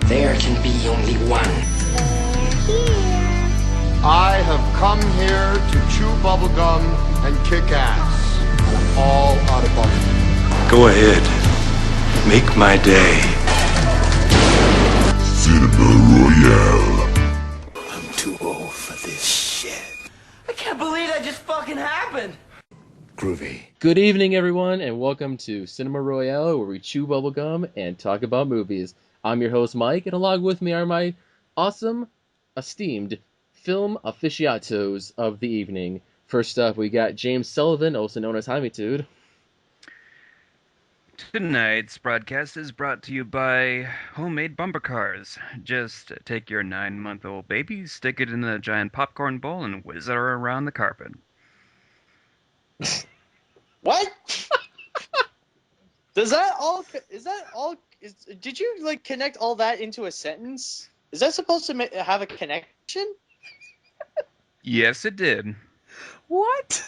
There can be only one. I have come here to chew bubblegum and kick ass. And I'm all out of bubblegum. Go ahead. Make my day. Cinema Royale. I'm too old for this shit. I can't believe that just fucking happened. Groovy. Good evening, everyone, and welcome to Cinema Royale, where we chew bubblegum and talk about movies. I'm your host, Mike, and along with me are my awesome, esteemed film aficionados of the evening. First up, we got James Sullivan, also known as Hamitude. Tonight's broadcast is brought to you by Homemade Bumper Cars. Just take your 9-month-old baby, stick it in a giant popcorn bowl, and whiz her around the carpet. What? Is that all? Did you connect all that into a sentence? Is that supposed to have a connection? Yes, it did. What?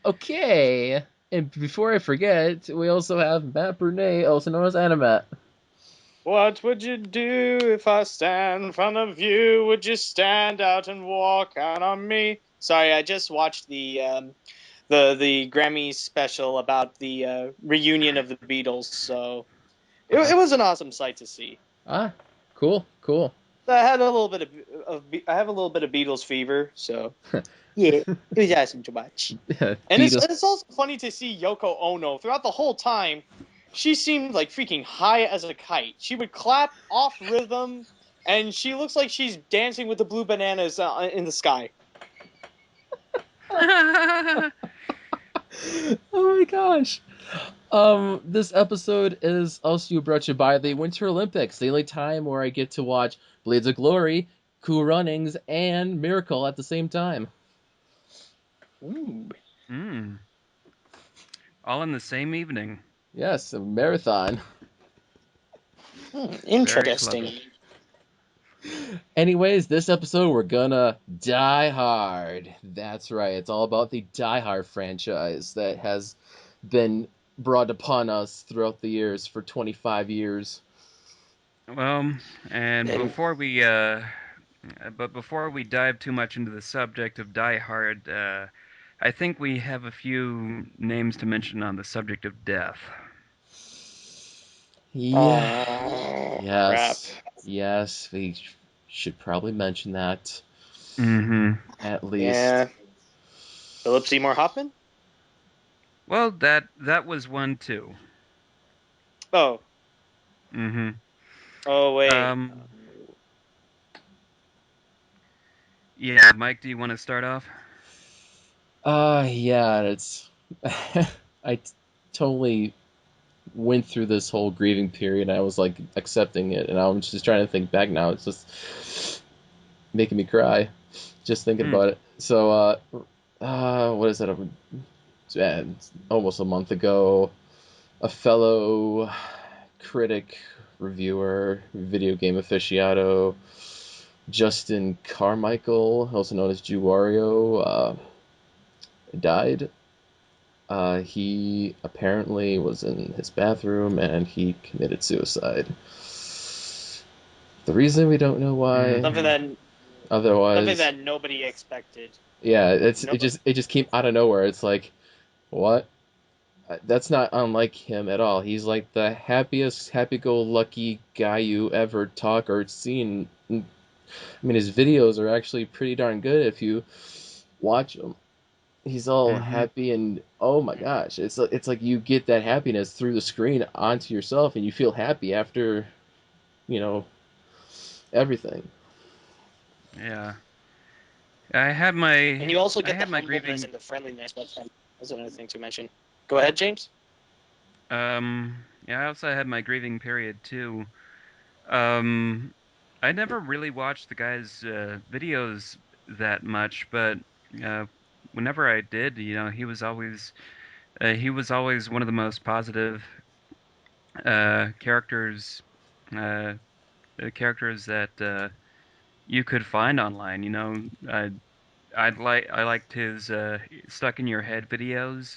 Okay. And before I forget, we also have Matt Brunet, also known as Animat. What would you do if I stand in front of you? Would you stand out and walk out on me? Sorry, I just watched the Grammy special about the reunion of the Beatles, so it was an awesome sight to see. Ah, cool. I had a little bit of Beatles fever, so yeah, it was awesome to watch. And it's also funny to see Yoko Ono throughout the whole time. She seemed like freaking high as a kite. She would clap off rhythm, and she looks like she's dancing with the blue bananas in the sky. Oh my gosh. This episode is also brought to you by the Winter Olympics, the only time where I get to watch Blades of Glory, Cool Runnings, and Miracle at the same time. Ooh. All in the same evening. Yes, a marathon. Interesting. Anyways, this episode we're gonna Die Hard. That's right, it's all about the Die Hard franchise that has been brought upon us throughout the years for 25 years. Well, and before we dive too much into the subject of Die Hard, I think we have a few names to mention on the subject of death. Yeah. Yes. Crap. Yes, we should probably mention that. Mm-hmm. At least. Yeah. Philip Seymour Hoffman? Well, that was one too. Oh. Mm-hmm. Oh, wait. Yeah, Mike, do you want to start off? Yeah, it's... I totally went through this whole grieving period, and I was, accepting it, and I'm just trying to think back now. It's just making me cry, just thinking about it. So, what is it? Almost a month ago, a fellow critic, reviewer, video game aficionado, Justin Carmichael, also known as Jew Wario, died. He apparently was in his bathroom and he committed suicide. The reason we don't know why. Something that nobody expected. Yeah, it just came out of nowhere. It's like, what? That's not unlike him at all. He's like the happiest, happy-go-lucky guy you ever talk or seen. I mean, his videos are actually pretty darn good if you watch them. He's all happy and oh my gosh, it's like you get that happiness through the screen onto yourself and you feel happy after, everything. Yeah. I had my... And you also get the my humbleness grieving... and the friendliness. That's another thing to mention. Go ahead, James. Yeah, I also had my grieving period too. I never really watched the guy's videos that much, but whenever I did, he was always one of the most positive characters that you could find online. I liked his stuck in your head videos,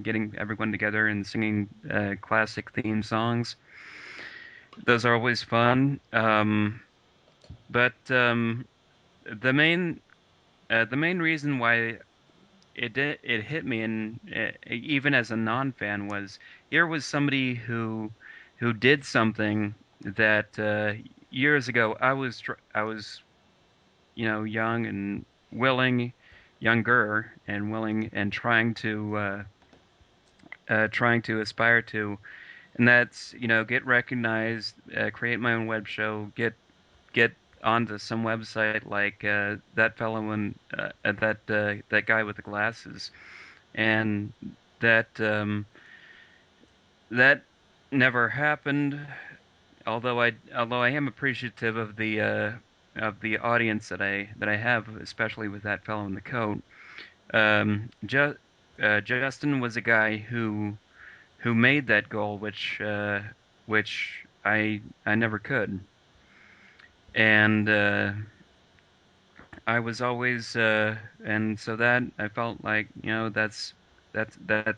getting everyone together and singing classic theme songs. those are always fun. But the main the main reason why it hit me, and even as a non-fan, was here was somebody who did something that years ago I was young and willing, younger and willing and trying to aspire to, and that's get recognized, create my own web show, get onto some website like that fellow and that guy with the glasses, and that that never happened. Although I am appreciative of the audience that I have, especially with that fellow in the coat. Justin was a guy who made that goal, which I never could, and I was always and so that I felt like that's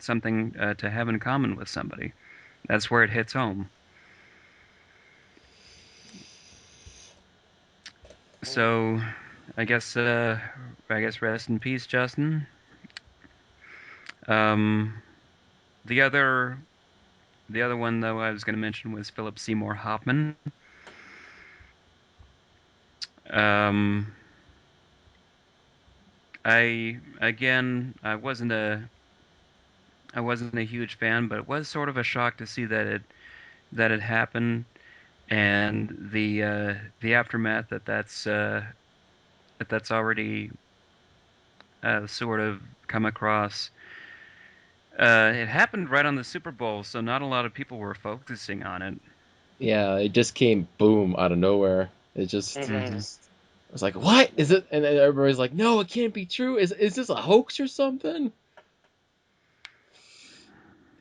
something to have in common with somebody. That's where it hits home. So I guess rest in peace, Justin. Um, the other the other one though I was going to mention was Philip Seymour Hoffman. Um, I wasn't a huge fan, but it was sort of a shock to see that it happened, and the aftermath that that's already sort of come across. It happened right on the Super Bowl, so not a lot of people were focusing on it. Yeah, it just came boom out of nowhere. It just Mm-hmm. Hmm. I was like, "What is it?" And then everybody's like, "No, it can't be true. Is this a hoax or something?"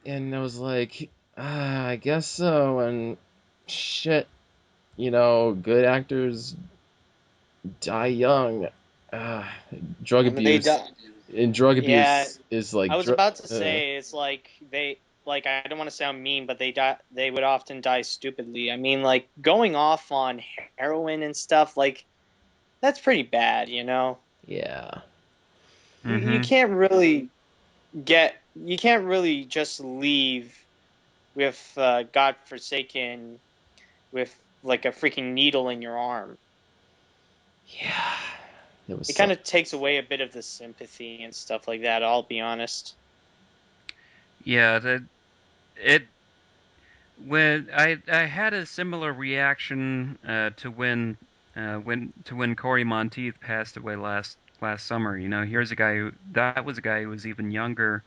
And I was like, I guess so." And shit, good actors die young. Ah, drug I mean, they abuse die. and drug Yeah, abuse is I like was about to say it's like I don't want to sound mean, but they would often die stupidly. I mean, like going off on heroin and stuff, like that's pretty bad, you know. yeah. You Hmm. can't really you can't really just leave with godforsaken with like a freaking needle in your arm. Yeah. It was It kind so. of takes away a bit of the sympathy and stuff like that, I'll be honest. Yeah, it when I had a similar reaction to when Corey Monteith passed away last summer. Here's a guy who that was a guy who was even younger,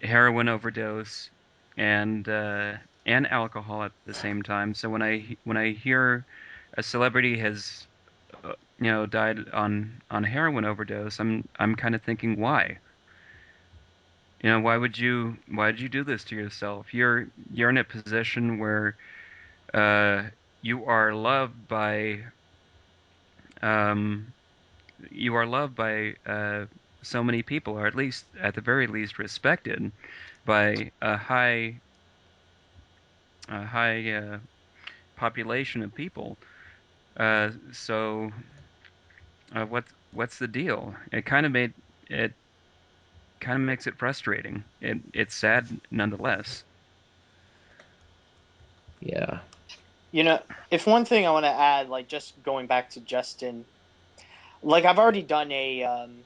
heroin overdose, and alcohol at the same time. So when I hear a celebrity has died on heroin overdose, I'm kind of thinking why. Why would you do this to yourself? You're in a position where uh, you are loved by um, you are loved by so many people, or at the very least respected by a high population of people. So what's the deal? It kind of makes it frustrating. It's sad nonetheless. Yeah. You know, if one thing I want to add, like just going back to Justin, like I've already done in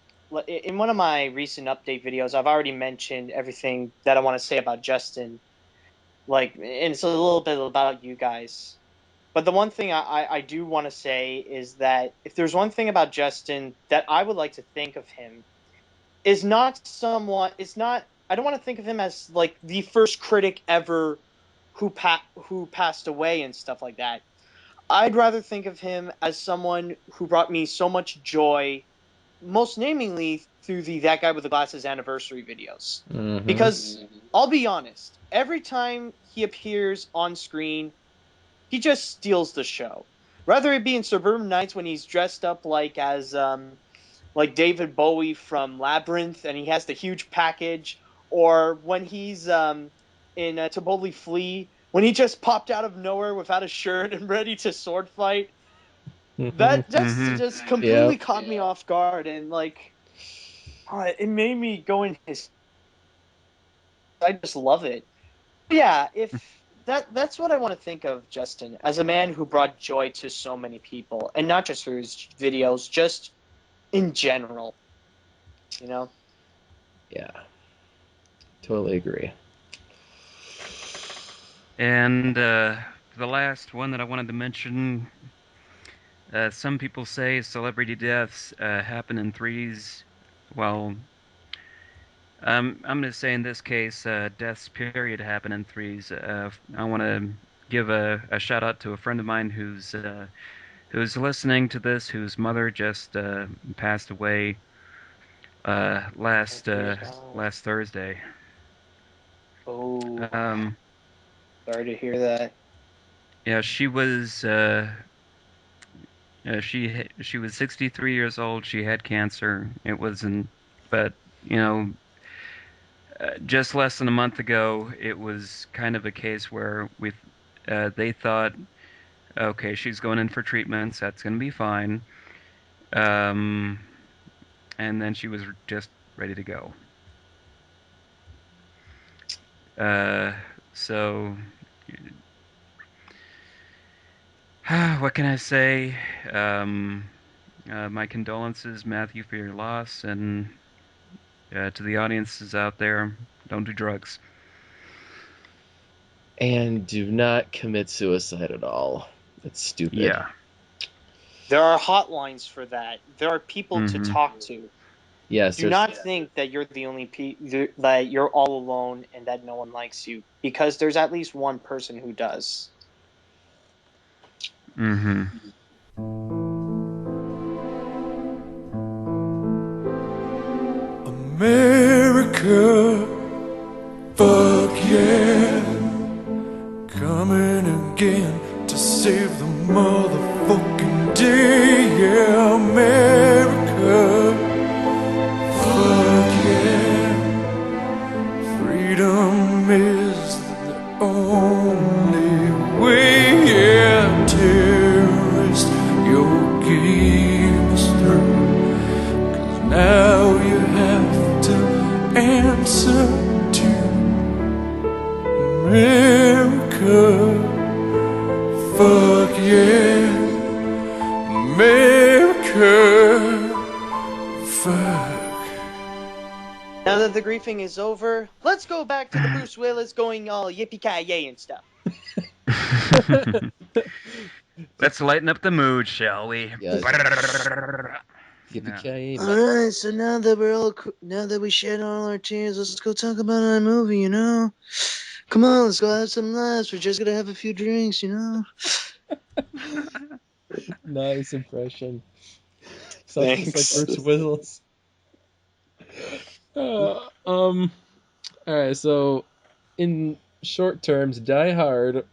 one of my recent update videos, I've already mentioned everything that I want to say about Justin. Like, and it's a little bit about you guys. But the one thing I do want to say is that if there's one thing about Justin that I would like to think of him is not someone. It's not. I don't want to think of him as like the first critic ever who passed away and stuff like that. I'd rather think of him as someone who brought me so much joy, most namingly through the That Guy with the Glasses anniversary videos. Mm-hmm. Because I'll be honest, every time he appears on screen, he just steals the show. Whether it be in Suburban Nights when he's dressed up like David Bowie from Labyrinth and he has the huge package, or when he's in To Boldly Flee when he just popped out of nowhere without a shirt and ready to sword fight. That just completely caught me off guard, and like, it made me go in his. I just love it. Yeah, if that's what I want to think of Justin as a man who brought joy to so many people, and not just through his videos, just in general. You know. Yeah, totally agree. And the last one that I wanted to mention, some people say celebrity deaths happen in threes. Well, I'm going to say in this case, deaths period happen in threes. I want to give a shout out to a friend of mine who's listening to this, whose mother just passed away last Thursday. Oh, Um, sorry to hear that. yeah, she was 63 years old. She had cancer. It wasn't, but you know, just less than a month ago, it was kind of a case where they thought, okay, she's going in for treatments. That's going to be fine. Um, and then she was just ready to go. Uh, so, what can I say? My condolences, Matthew, for your loss, and to the audiences out there, don't do drugs. And do not commit suicide at all. It's stupid. Yeah. There are hotlines for that. There are people to Mm-hmm. talk to. Yes, Do not think that you're the only that you're all alone and that no one likes you, because there's at least one person who does. Mm-hmm. America, fuck yeah. Coming again to save the motherfucking day. Yeah, America, fuck yeah. Freedom is the only way. Yeah, terrorist, your game is through. 'Cause now you have to answer to America. Fuck yeah, America. Fuck. Now that the griefing is over, let's go back to the Bruce Willis going all yippee-ki-yay and stuff. Let's lighten up the mood, shall we? Yes. Yeah. Yippee-ki-yay. Alright, so now that we shed all our tears, let's go talk about our movie, you know? Come on, let's go have some laughs. We're just gonna have a few drinks, you know? Nice impression. Sounds just like Thanks. Bruce Willis. All right, so in short terms, Die Hard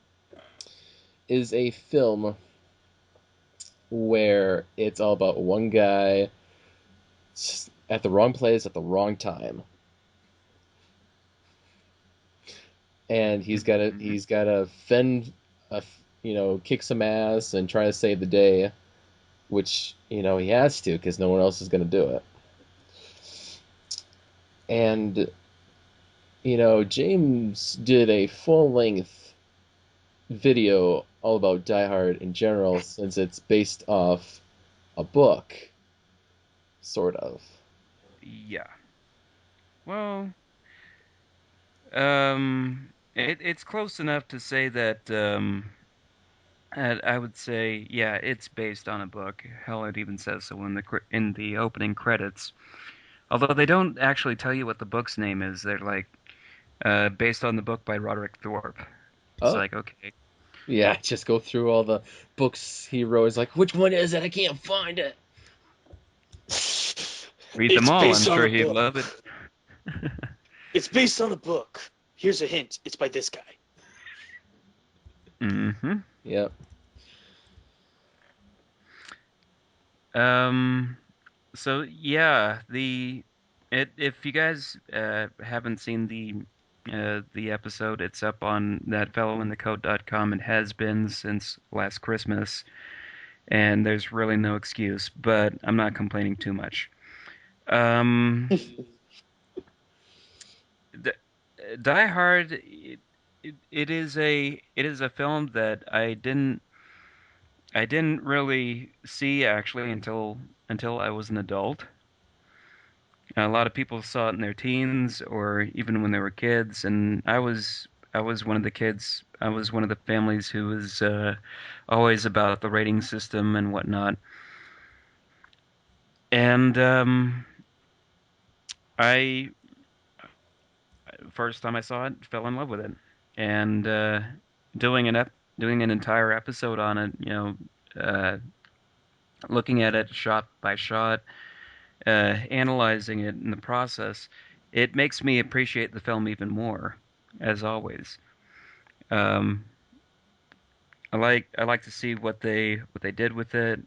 is a film where it's all about one guy at the wrong place at the wrong time, and he's got to fend, kick some ass and try to save the day, which he has to because no one else is going to do it. And James did a full length video all about Die Hard in general, since it's based off a book, sort of. Yeah. Well, it's close enough to say that I would say, yeah, it's based on a book. Hell, it even says so in the opening credits. Although they don't actually tell you what the book's name is. They're like, based on the book by Roderick Thorpe. It's Oh, like, okay. yeah, just go through all the books he wrote. It's like, which one is it? I can't find it. Read them It's all. I'm based on sure a he'd book. love it. It's based on a book. Here's a hint. It's by this guy. Mm-hmm. Yep. So yeah, if you guys haven't seen the the episode. It's up on thatfellowinthecode.com. It has been since last Christmas, and there's really no excuse, but I'm not complaining too much. D- Die Hard, it is a film that I didn't really see actually until I was an adult. A lot of people saw it in their teens or even when they were kids, and I was one of the kids. I was one of the families who was always about the rating system and whatnot. And I first time I saw it, fell in love with it, and doing doing an entire episode on it, looking at it shot by shot, analyzing it in the process, it makes me appreciate the film even more, as always. Um, I like to see what they did with it.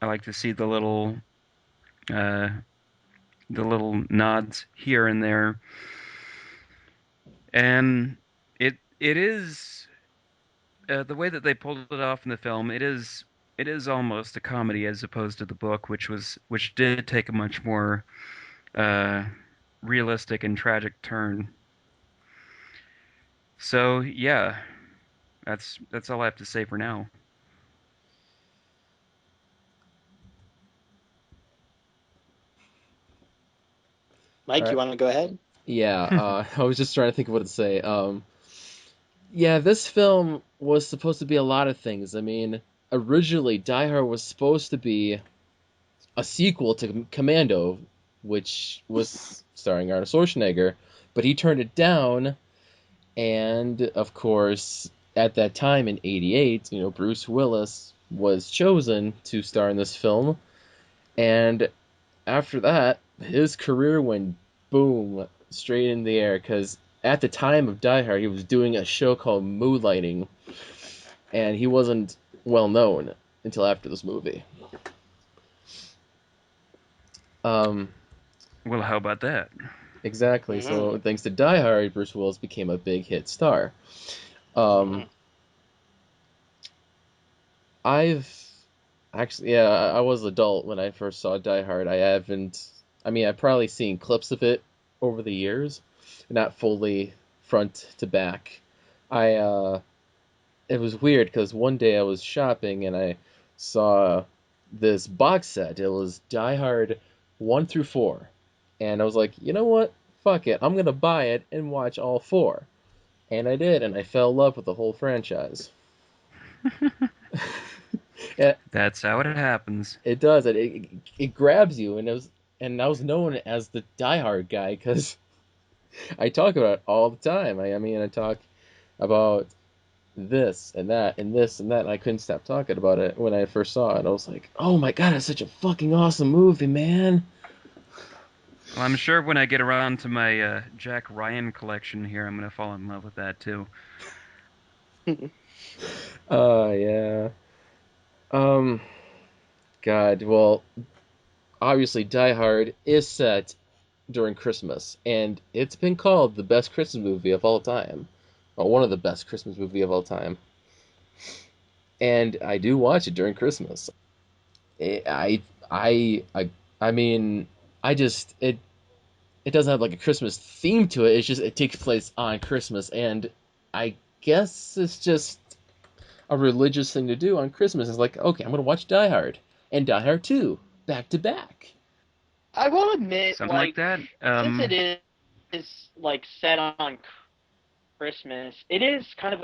I like to see uh, the little nods here and there, and it is the way that they pulled it off in the film. It is almost a comedy as opposed to the book, which did take a much more uh, realistic and tragic turn. So yeah, that's all I have to say for now. Mike, All you right. want to go ahead? Yeah, I was just trying to think of what to say. Yeah, this film was supposed to be a lot of things. I mean, originally Die Hard was supposed to be a sequel to Commando, which was starring Arnold Schwarzenegger, but he turned it down, and of course, at that time in '88, Bruce Willis was chosen to star in this film, and after that, his career went boom, straight in the air, because at the time of Die Hard, he was doing a show called Moonlighting, and he wasn't well known until after this movie. Um, Well, how about that? exactly. Mm-hmm. So thanks to Die Hard, Bruce Willis became a big hit star. Mm-hmm. Um, I've actually, yeah, I was adult when I first saw Die Hard. I haven't, I mean, I've probably seen clips of it over the years, not fully front to back. I, it was weird because one day I was shopping and I saw this box set. It was Die Hard 1 through 4. And I was like, you know what? Fuck it. I'm going to buy it and watch all 4. And I did, and I fell in love with the whole franchise. Yeah, That's how it happens. it does. It grabs you, and I was known as the Die Hard guy because I talk about it all the time. I mean, I talk about this and that and this and that, and I couldn't stop talking about it when I first saw it. I was like, oh my god, it's such a fucking awesome movie, man. Well, I'm sure when I get around to my Jack Ryan collection here, I'm gonna fall in love with that too. Yeah. Um, God, well, obviously Die Hard is set during Christmas, and it's been called the best Christmas movie of all time. Or one of the best Christmas movie of all time. And I do watch it during Christmas. I I I I mean, I just it doesn't have like a Christmas theme to it. It's just it takes place on Christmas, and I guess it's just a religious thing to do on Christmas. It's like, okay, I'm gonna watch Die Hard and Die Hard 2 back to back. I will admit, Something like like, that. since it is like set on Christmas, it is kind of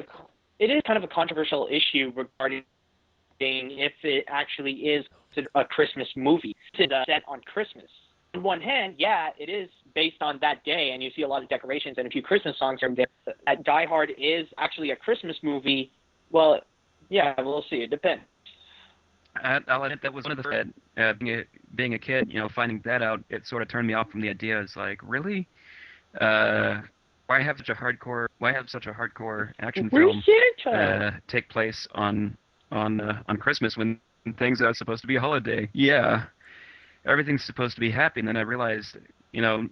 a controversial issue regarding if it actually is a Christmas movie. It's set on Christmas. On one hand, yeah, it is based on that day, and you see a lot of decorations and a few Christmas songs here and there. Die Hard is actually a Christmas movie. Well, yeah, we'll see. It depends. I'll admit that was one of the being a kid, finding that out, it sort of turned me off from the idea. It's like, really? Uh, why have such a hardcore action Where's film Santa? take place on Christmas when things are supposed to be a holiday? Yeah, everything's supposed to be happy. And then I realized, you know,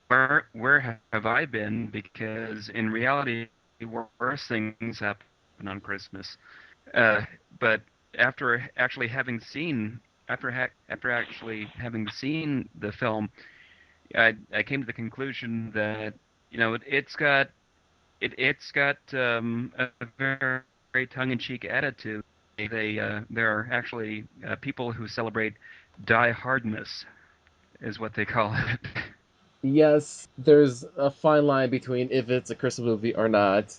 where have I been? Because in reality, worse things happen on Christmas. Uh, but after actually having seen after actually having seen the film, I came to the conclusion that it's got a very tongue-in-cheek attitude. There are actually people who celebrate die hardness, is what they call it. Yes, there's a fine line between if it's a Christmas movie or not.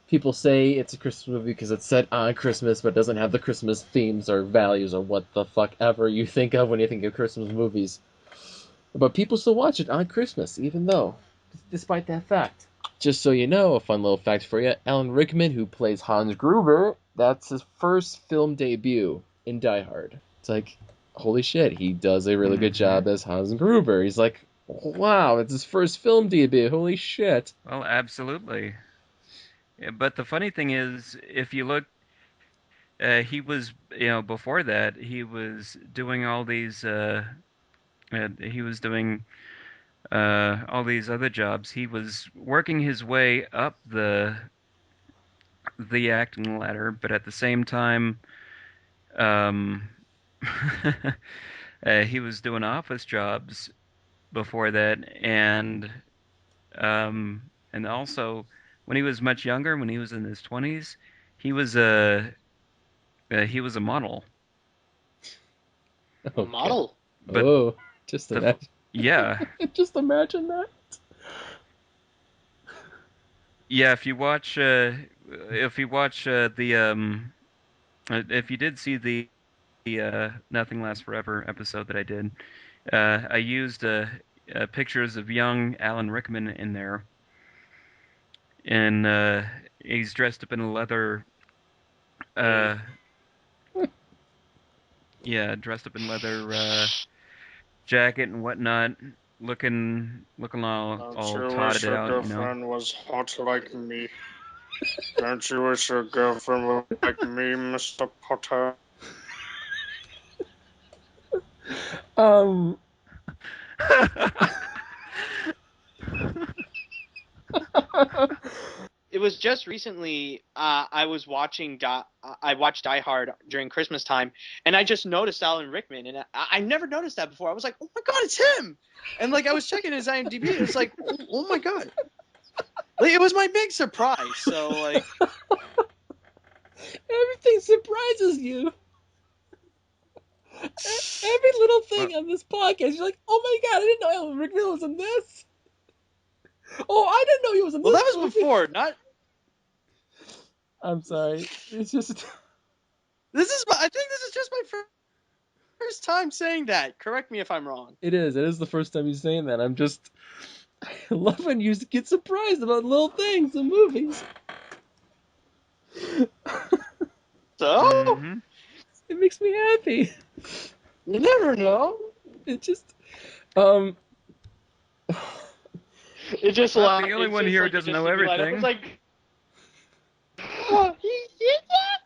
People say it's a Christmas movie because it's set on Christmas, but doesn't have the Christmas themes or values or what the fuck ever you think of when you think of Christmas movies. But people still watch it on Christmas, even though, despite that fact. Just so you know, a fun little fact for you: Alan Rickman, who plays Hans Gruber, that's his first film debut in Die Hard. It's like, holy shit, he does a really good job as Hans Gruber. He's like, wow, it's his first film debut. Holy shit. Well, absolutely. Yeah, but the funny thing is, if you look, he was, before that, he was doing all these, he was doing all these other jobs. He was working his way up the acting ladder, but at the same time, um, he was doing office jobs before that, and also when he was much younger, when he was in his 20s, he was a he was a model. A Okay. model. But Oh, just the imagine. yeah, Just imagine that. yeah. If you watch if you did see the Nothing Lasts Forever episode that I did, I used pictures of young Alan Rickman in there, and he's dressed up in a leather, uh, yeah, dressed up in leather jacket and whatnot, looking Don't all you wish totted your out, you know. girlfriend was hot like me? Don't you wish your girlfriend was like me, Mr. Potter? Um, It was just recently. I watched Die Hard during Christmas time, and I just noticed Alan Rickman, and I never noticed that before. I was like, "Oh my god, it's him!" And like I was checking his IMDb, and it's like, "Oh my god!" Like it was my big surprise. So like, everything surprises you. Every little Well, thing on this podcast, you're like, oh my god, I didn't know Alan Rickman was in this. Oh, I didn't know he was in well, this that was movie. before. Not I'm sorry. It's just. this is. I think this is just my first time saying that. Correct me if I'm wrong. It is. It is the first time you're saying that. I'm just. I love when you get surprised about little things in movies. So hmm It makes me happy. you never know. It just. Um. It just Not the like only it one just here who like it doesn't just know see me light up. It's everything. like, oh, he did that.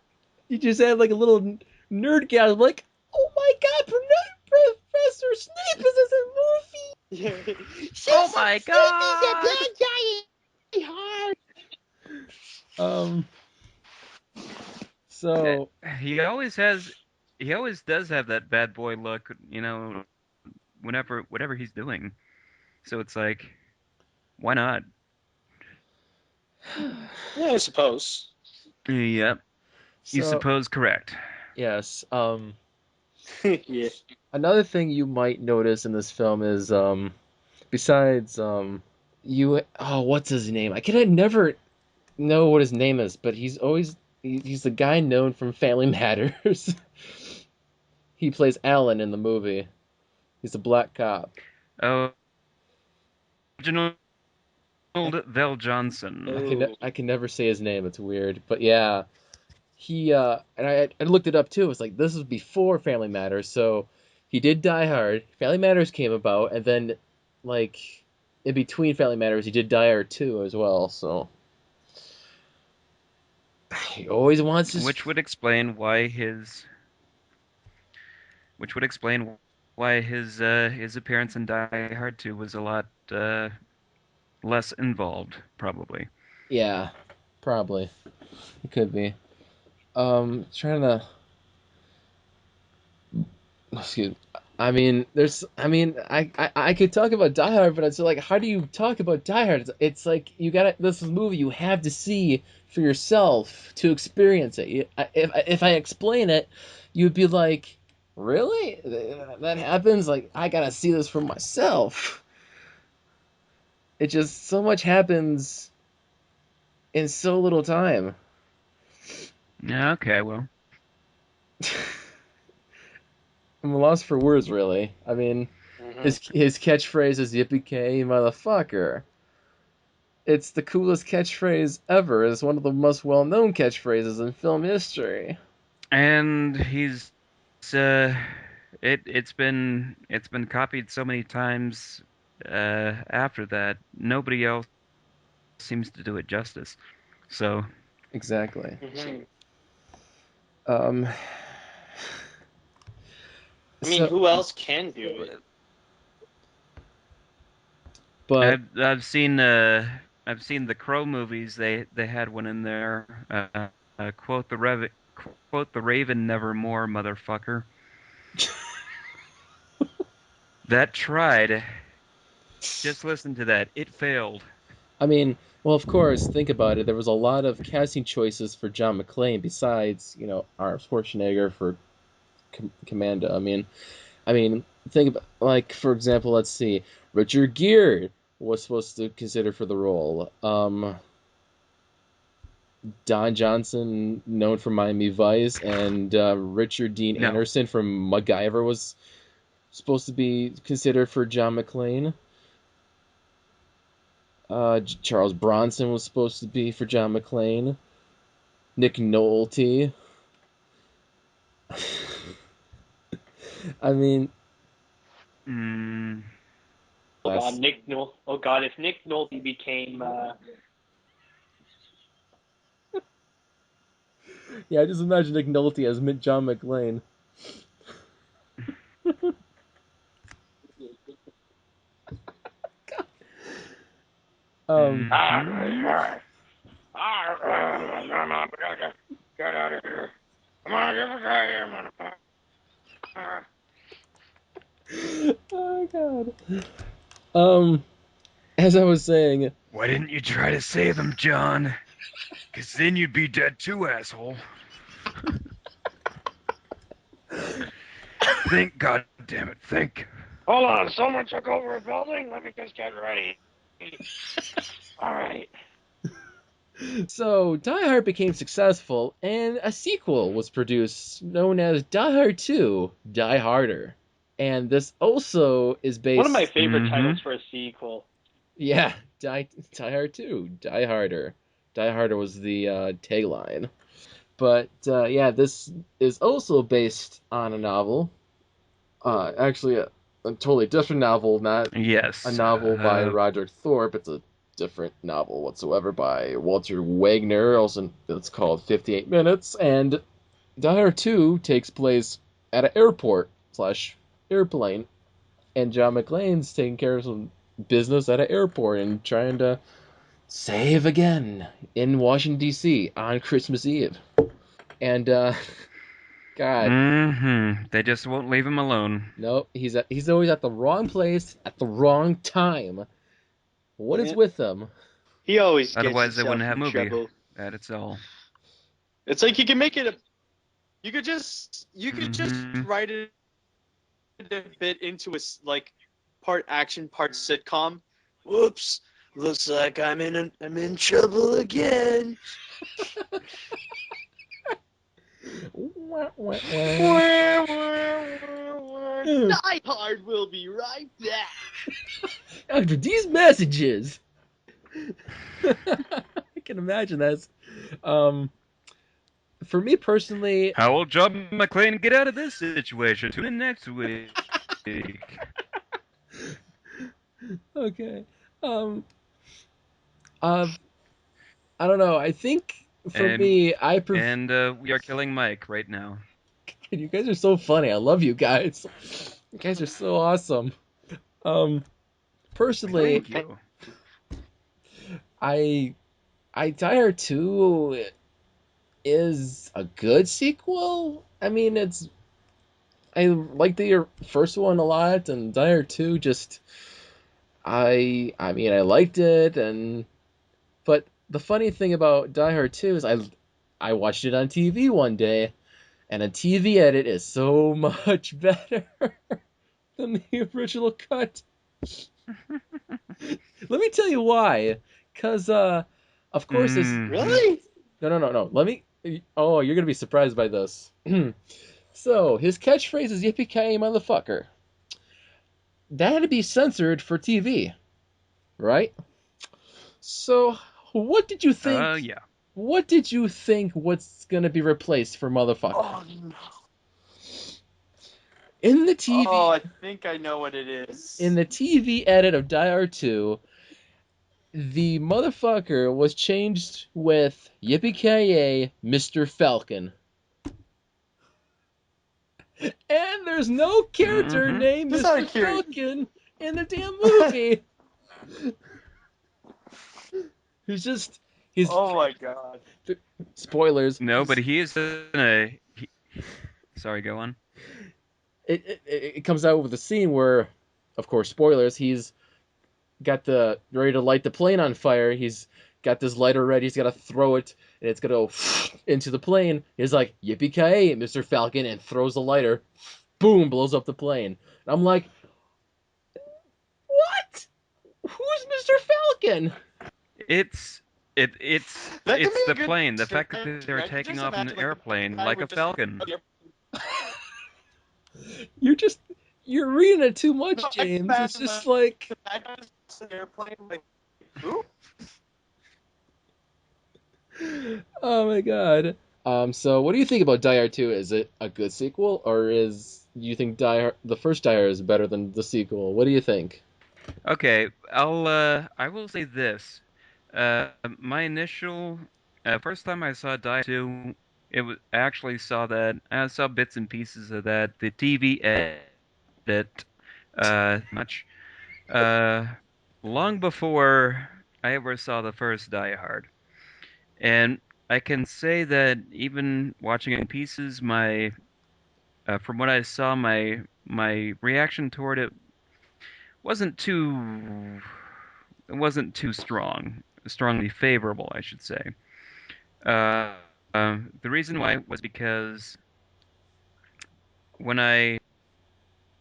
You just had like a little nerd gasm, like, oh my god, Professor Snape is in this movie! Yeah. Oh my god! Hard. Um, so, He always has, he always does have that bad boy look, whatever he's doing. So it's like, why not? Yeah, I suppose. Yep, you so, suppose correct. yes, Yeah. another thing you might notice in this film is, besides, what's his name? I can never know what his name is, but he's the guy known from Family Matters. He plays Alan in the movie. He's a black cop. Oh, Reginald I, Vel Johnson. Oh. I can never say his name. It's weird, but yeah, he and I looked it up too. It's like this was before Family Matters, so he did Die Hard. Family Matters came about, and then like in between Family Matters, he did Die Hard 2 as well. So he always wants his. Which would explain why his appearance in Die Hard 2 was a lot less involved, probably. Yeah, probably. It could be. Trying to. Excuse me. I could talk about Die Hard, but it's like, how do you talk about Die Hard? It's like you gotta. This is a movie you have to see for yourself to experience it. If I explain it, you'd be like, really? That happens? Like, I gotta see this for myself. It just so much happens in so little time. Yeah, okay, well. I'm lost for words, really. I mean, his catchphrase is "Yippee-ki-yay, motherfucker." It's the coolest catchphrase ever. It's one of the most well-known catchphrases in film history. And he's it's been copied so many times after that. Nobody else seems to do it justice. So, Exactly. Mm-hmm. Um. I mean, So, who else can do it? but I've seen the Crow movies. They had one in there. Quote the Raven nevermore, motherfucker. That tried. Just listen to that. It failed. I mean, well, of course, think about it. There was a lot of casting choices for John McClane besides, Arnold Schwarzenegger for Commando. I mean, think about, like, for example, let's see, Richard Gere was supposed to consider for the role. Don Johnson, known from Miami Vice, and Richard Dean No. Anderson from MacGyver was supposed to be considered for John McClane. Charles Bronson was supposed to be for John McClane. Nick Nolte. I mean, Mm, Oh God, last, Oh God, if Nick Nolte became yeah, I just imagine Nick Nolte as John McClane. Um, mhm. Get out of here. Come on, get out of here. oh God. As I was saying, Why didn't you try to save him, John? 'Cause then you'd be dead too, asshole. Think, goddammit, think. Hold on, someone took over a building? Let me just get ready. Alright. so Die Hard became successful, and a sequel was produced known as Die Hard 2: Die Harder. And this also is one of my based, favorite titles Mhm. for a sequel. yeah, Die Hard 2: Die Harder. Die Harder was the tagline. But yeah, this is also based on a novel. Actually, a totally different novel, not a Yes. novel by Roger Thorpe. It's a different novel whatsoever by Walter Wagner. Also, it's called 58 Minutes. And Die Hard 2 takes place at an airport slash airplane. And John McClane's taking care of some business at an airport and trying to save again in Washington, D.C. on Christmas Eve. And, God, They just won't leave him alone. no, he's always at the wrong place at the wrong time. What is Yeah. with him? He always gets Otherwise, they himself wouldn't have in a movie. trouble. That's all. It's like you can make it a. You could just Mhm. write it a bit into like part action, part sitcom. Whoops! Looks like I'm in trouble again. Wah, wah, wah. Die Hard will be right back. After these messages, I can imagine that. Um, for me personally, How will John McClane get out of this situation? Tune in next week. okay. Um, uh, I don't know. I think for And me, I prefer. and we are killing Mike right now. You guys are so funny. I love you guys. You guys are so awesome. Um, personally, Thank you. I Die Hard 2 is a good sequel. I mean, I like the first one a lot, and Die Hard 2 just I mean, I liked it, and but the funny thing about Die Hard 2 is I watched it on TV one day, and a TV edit is so much better than the original cut. Let me tell you why. Cause of course this Mhm. Really? no. Let me Oh, you're gonna be surprised by this. So his catchphrase is yippee ki motherfucker. That had to be censored for TV, right? So what did you think? Yeah. What did you think what's gonna be replaced for motherfucker? Oh no. In the TV Oh, I think I know what it in is. the TV edit of Die Hard 2, the motherfucker was changed with yippee ki Mr. Falcon. And there's no character Mhm. named Just out of Mr. curiosity. Falcon in the damn movie. He's just he's Oh my god. spoilers. No, but he is in a. Sorry, go on. It comes out with a scene where, of course, spoilers. He's got the ready to light the plane on fire. He's got this lighter ready. He's got to throw it, and it's gonna go into the plane. He's like, "Yippee ki Mr. Falcon!" and throws the lighter. Boom! Blows up the plane. And I'm like, "What? Who's Mr. Falcon?" It's it's That could it's be a the good plane. The fact that strategy. they're I could taking just off in imagine an like the airplane guy like a would just falcon. You're just you're reading it too No, much, I can James. It's imagine just like, the bad guy just in an airplane like who? oh my god. So what do you think about Die Hard 2? Is it a good sequel, or do you think the first Die Hard is better than the sequel? What do you think? Okay, I will say this. My initial first time I saw Die 2, I actually saw that I saw bits and pieces of that the TV edit much uh long before I ever saw the first Die Hard. And I can say that even watching it in pieces, my from what I saw, my reaction toward it wasn't too it wasn't too strongly favorable, I should say. Uh, the reason why was because when I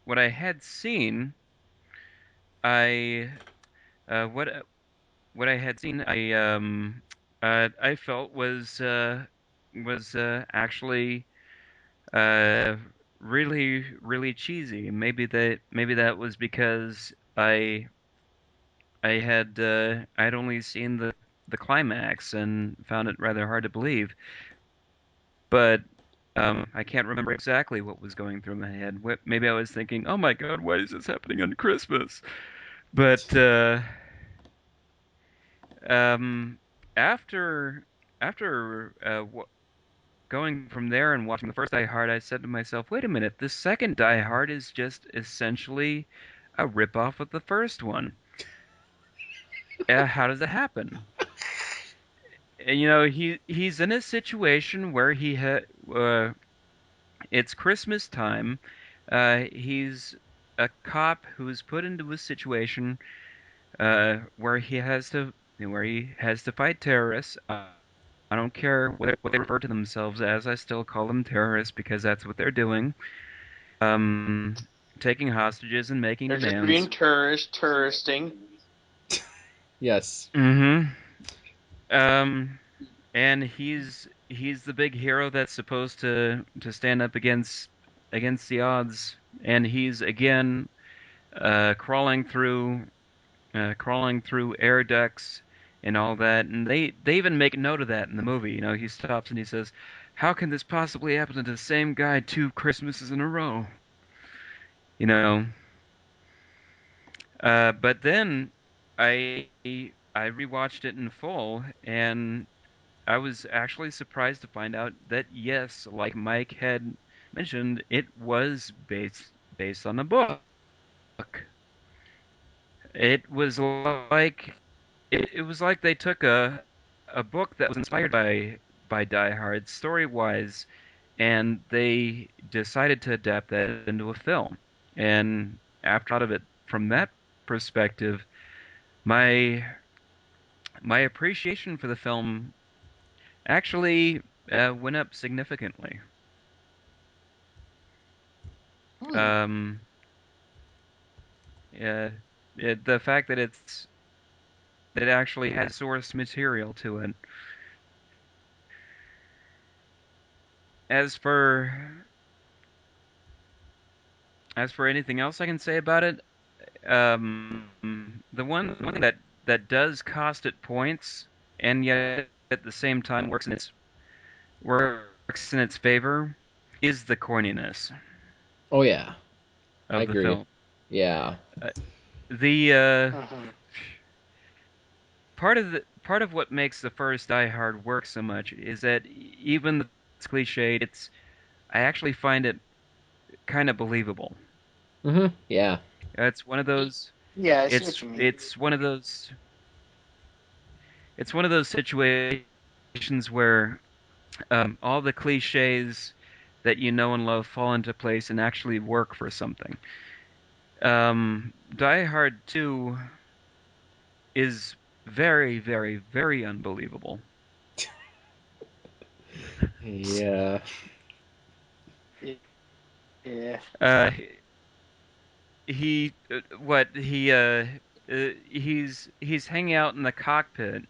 what I had seen, I what I had seen, I felt was actually uh really cheesy. Maybe that was because I had only seen the climax and found it rather hard to believe. But I can't remember exactly what was going through my head. Maybe I was thinking, "Oh my God, why is this happening on Christmas?" But um, after going from there and watching the first Die Hard, I said to myself, "Wait a minute, this second Die Hard is just essentially a ripoff of the first one. How does that happen?" And, he's in a situation where it's Christmas time. He's a cop who's put into a situation where he has to fight terrorists. I don't care what they refer to themselves as. I still call them terrorists because that's what they're doing. Taking hostages and making They're just being demands. touristing. Yes. Mm-hmm. Um, and he's the big hero that's supposed to stand up against the odds, and he's again crawling through air ducts and all that, and they even make note of that in the movie. He stops and he says, "How can this possibly happen to the same guy 2 Christmases in a row?" You know. But then I I rewatched it in full, and I was actually surprised to find out that yes, like Mike had mentioned, it was based on a book. It was like it was like they took a book that was inspired by Die Hard story wise, and they decided to adapt that into a film. And after I thought of it from that perspective, my my appreciation for the film actually went up significantly. Hmm. Um, uh, the fact that it actually has source material to it. As for as for anything else I can say about it, the one thing that does cost it points, and yet at the same time works in its favor, is the corniness Oh yeah, I of the agree. film. Yeah. Uh, the Hmm. part of what makes the first Die Hard work so much is that even though it's cliched, it's I actually find it kind of believable. Yeah. It's one of those. Yeah, I see what you mean. It's one of those. It's one of those situations where all the cliches that you know and love fall into place and actually work for something. Die Hard 2 is very, very, very unbelievable. Yeah. Yeah. Uh, he what he's hanging out in the cockpit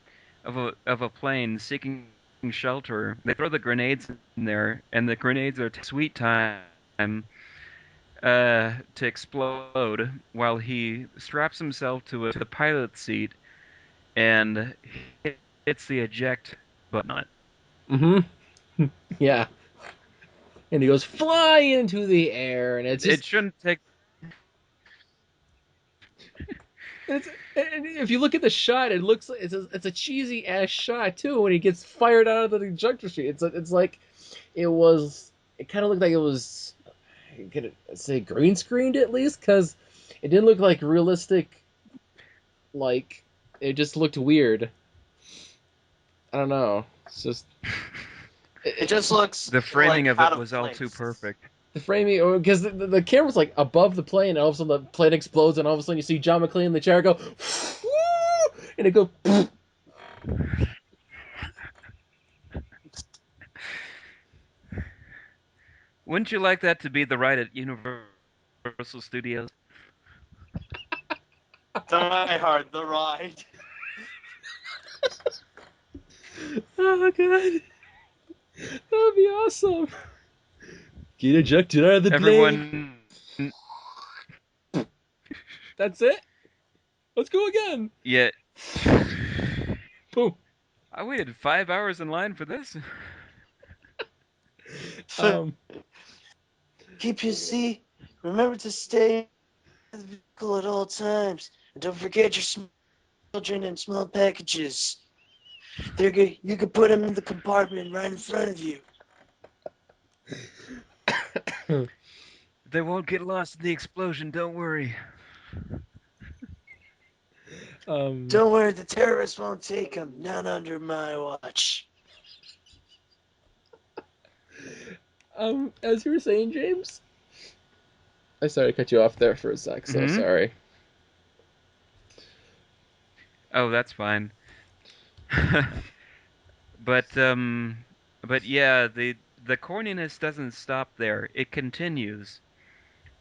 of a plane seeking shelter. They throw the grenades in there, and the grenades are sweet time to explode while he straps himself to the pilot seat and hits the eject button on it. hmm Yeah. And he goes flying into the air, and it's just It shouldn't take. it's. And if you look at the shot, it looks like it's a cheesy ass shot too. When he gets fired out of the ejector seat, it's like it was. It kind of looked like it was. Could I say green screened at least because it didn't look like realistic. Like it just looked weird. I don't know. It's just It it, just looks The framing like of out it of was all too place. perfect. the framing, or because the camera's like above the plane, and all of a sudden the plane explodes, and all of a sudden you see John McClane in the chair go, and it goes. Wouldn't you like that to be the ride at Universal Studios? Die Hard, the ride. Oh god, that would be awesome. Get ejected out of the plane. Everyone, That's it. Let's go again. yeah. Boom. I waited 5 hours in line for this. Um. Keep your seat. Remember to stay in the vehicle at all times. And don't forget your small children and small packages. They're good. You can put them in the compartment right in front of you. They won't get lost in the explosion, don't worry. um. Don't worry, the terrorists won't take them. Not under my watch. As you were saying, James, I sorry to cut you off there for a sec. So Hmm. sorry. Oh, that's fine. But but yeah, the corniness doesn't stop there. It continues.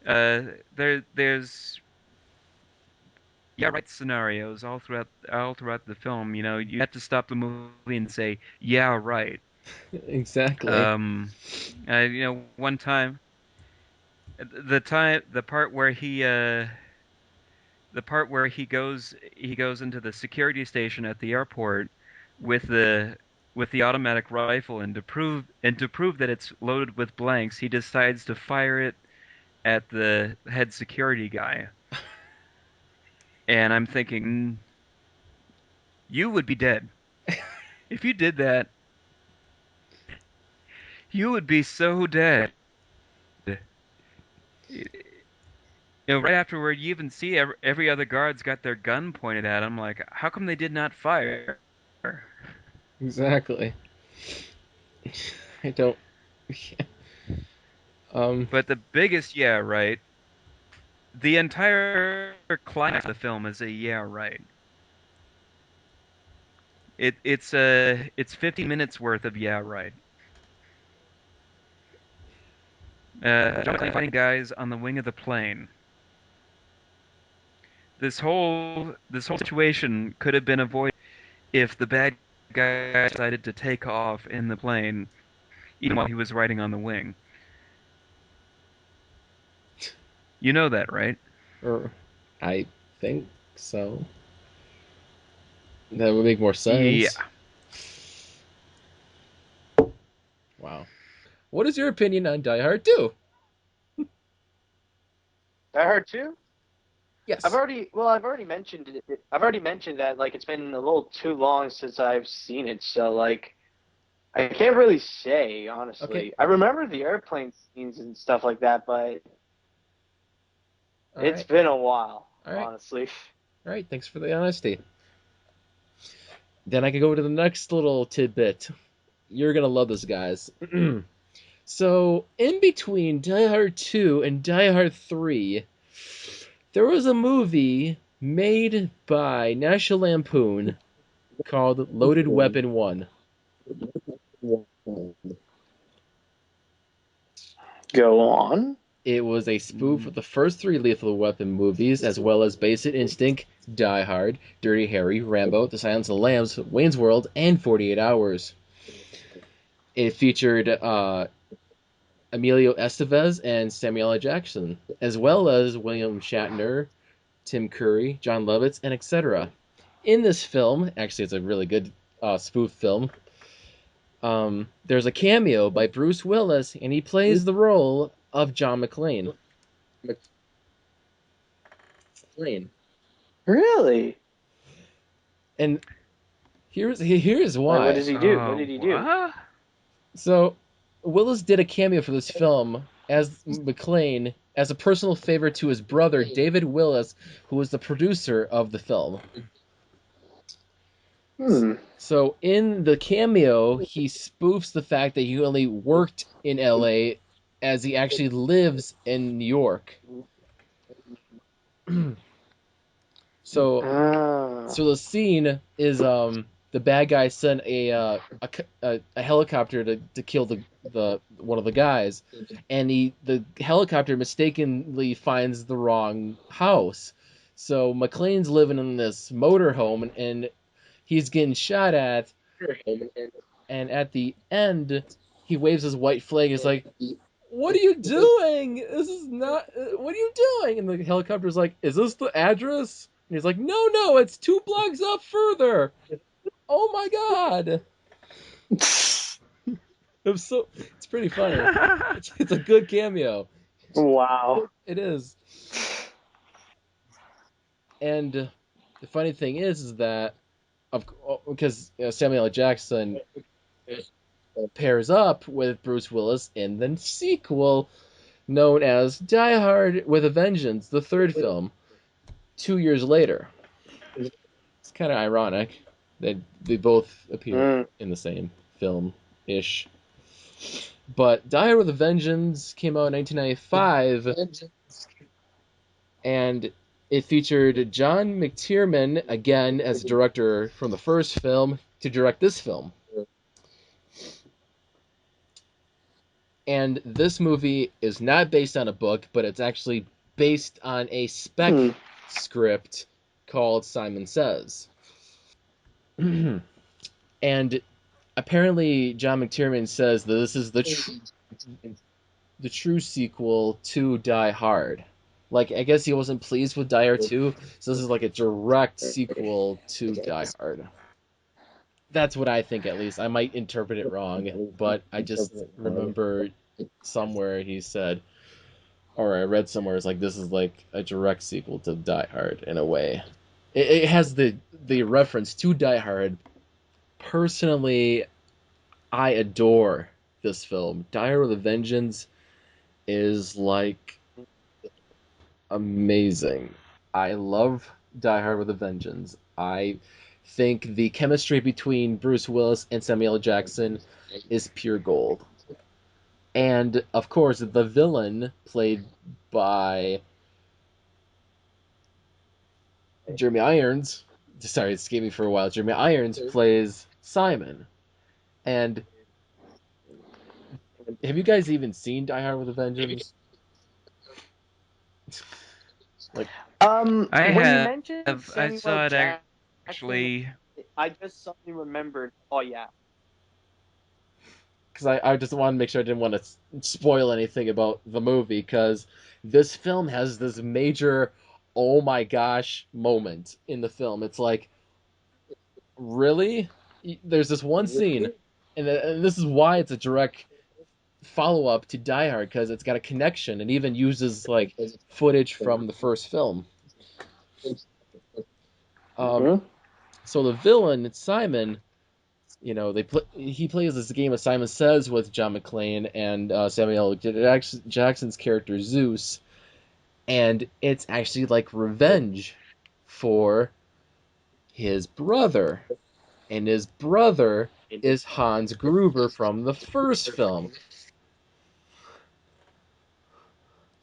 There's yeah, right scenarios all throughout the film. You know, you have to stop the movie and say, yeah, right. Exactly. Um, one time, the part where he goes into the security station at the airport with the automatic rifle, and to prove that it's loaded with blanks, he decides to fire it at the head security guy. And I'm thinking, you would be dead if you did that. You would be so dead. Right afterward, you even see every other guard's got their gun pointed at them. Like, how come they did not fire? Exactly. I don't. But the biggest yeah right, the entire climax of the film is a yeah right. It's 50 minutes worth of yeah right. John McClane fighting guys on the wing of the plane. This whole situation could have been avoided if the bad guy decided to take off in the plane, even while he was riding on the wing. You know that, right? Or I think so. That would make more Yeah. sense. Wow. What is your opinion on Die Hard 2? I heard too. Yes. I've already mentioned it. I've already mentioned that like it's been a little too long since I've seen it, so like I can't really say Okay. honestly. I remember the airplane scenes and stuff like that, but All it's right. been a while, All right. honestly. All right. Thanks for the honesty. Then I can go to the next little tidbit. You're gonna love this, guys. So, in between Die Hard 2 and Die Hard 3, there was a movie made by National Lampoon called Loaded Weapon 1. Go on. It was a spoof of the first three Lethal Weapon movies, as well as Basic Instinct, Die Hard, Dirty Harry, Rambo, The Silence of the Lambs, Wayne's World, and 48 Hours. It featured Emilio Estevez and Samuel L. Jackson, as well as William Shatner, Tim Curry, John Lovitz, and etc. In this film, actually, it's a really good spoof film. There's a cameo by Bruce Willis, and he plays the role of John McClane. Really? And here's Like, what why. does he do? What Oh, did he do? what? So Willis did a cameo for this film as McClane as a personal favor to his brother David Willis, who was the producer of the film. Hmm. So in the cameo, he spoofs the fact that he only worked in LA as he actually lives in New York. So Ah. so the scene is the bad guy sent a helicopter to kill the one of the guys, and the helicopter mistakenly finds the wrong house. So McClane's living in this motorhome, and he's getting shot at, and at the end he waves his white flag. He's like, "What are you doing? This is not. What are you doing?" And the helicopter's like, "Is this the address?" And he's like, "No, no, it's 2 blocks up further." Oh my god! It's pretty funny. It's a good cameo. Wow. It is. And the funny thing is that because Samuel L. Jackson pairs up with Bruce Willis in the sequel known as Die Hard with a Vengeance, the third film, 2 years later. It's kind of ironic that they both appear Mm. in the same film ish. But Die Hard with a Vengeance came out in 1995, and it featured John McTiernan again as director from the first film to direct this film. And this movie is not based on a book, but it's actually based on a spec Hmm. script called Simon Says. And apparently, John McTiernan says that this is the true sequel to Die Hard. Like, I guess he wasn't pleased with Die Hard 2, so this is like a direct sequel to Die Hard. That's what I think, at least. I might interpret it wrong, but I just remember somewhere he said, or I read somewhere, it's like this is like a direct sequel to Die Hard in a way. It has the reference to Die Hard. Personally, I adore this film. Die Hard with a Vengeance is like amazing. I love Die Hard with a Vengeance. I think the chemistry between Bruce Willis and Samuel L. Jackson is pure gold. And of course, the villain played by Jeremy Irons. Sorry, it escaped me for a while. Jeremy Irons plays Simon. And have you guys even seen Die Hard with a Vengeance? Like, I When you mentioned have. I Samuel saw it Jackson, actually. I just suddenly remembered. Oh yeah. because I just wanted to make sure I didn't want to spoil anything about the movie, because this film has this major oh my gosh moment in the film. It's like, really? There's this one scene, and this is why it's a direct follow up to Die Hard, because it's got a connection and even uses like footage from the first film. Um, Hmm? so the villain, it's Simon. He plays this game of Simon Says with John McClane and Samuel L. Jackson's character Zeus, and it's actually like revenge for his brother, and his brother is Hans Gruber from the first film.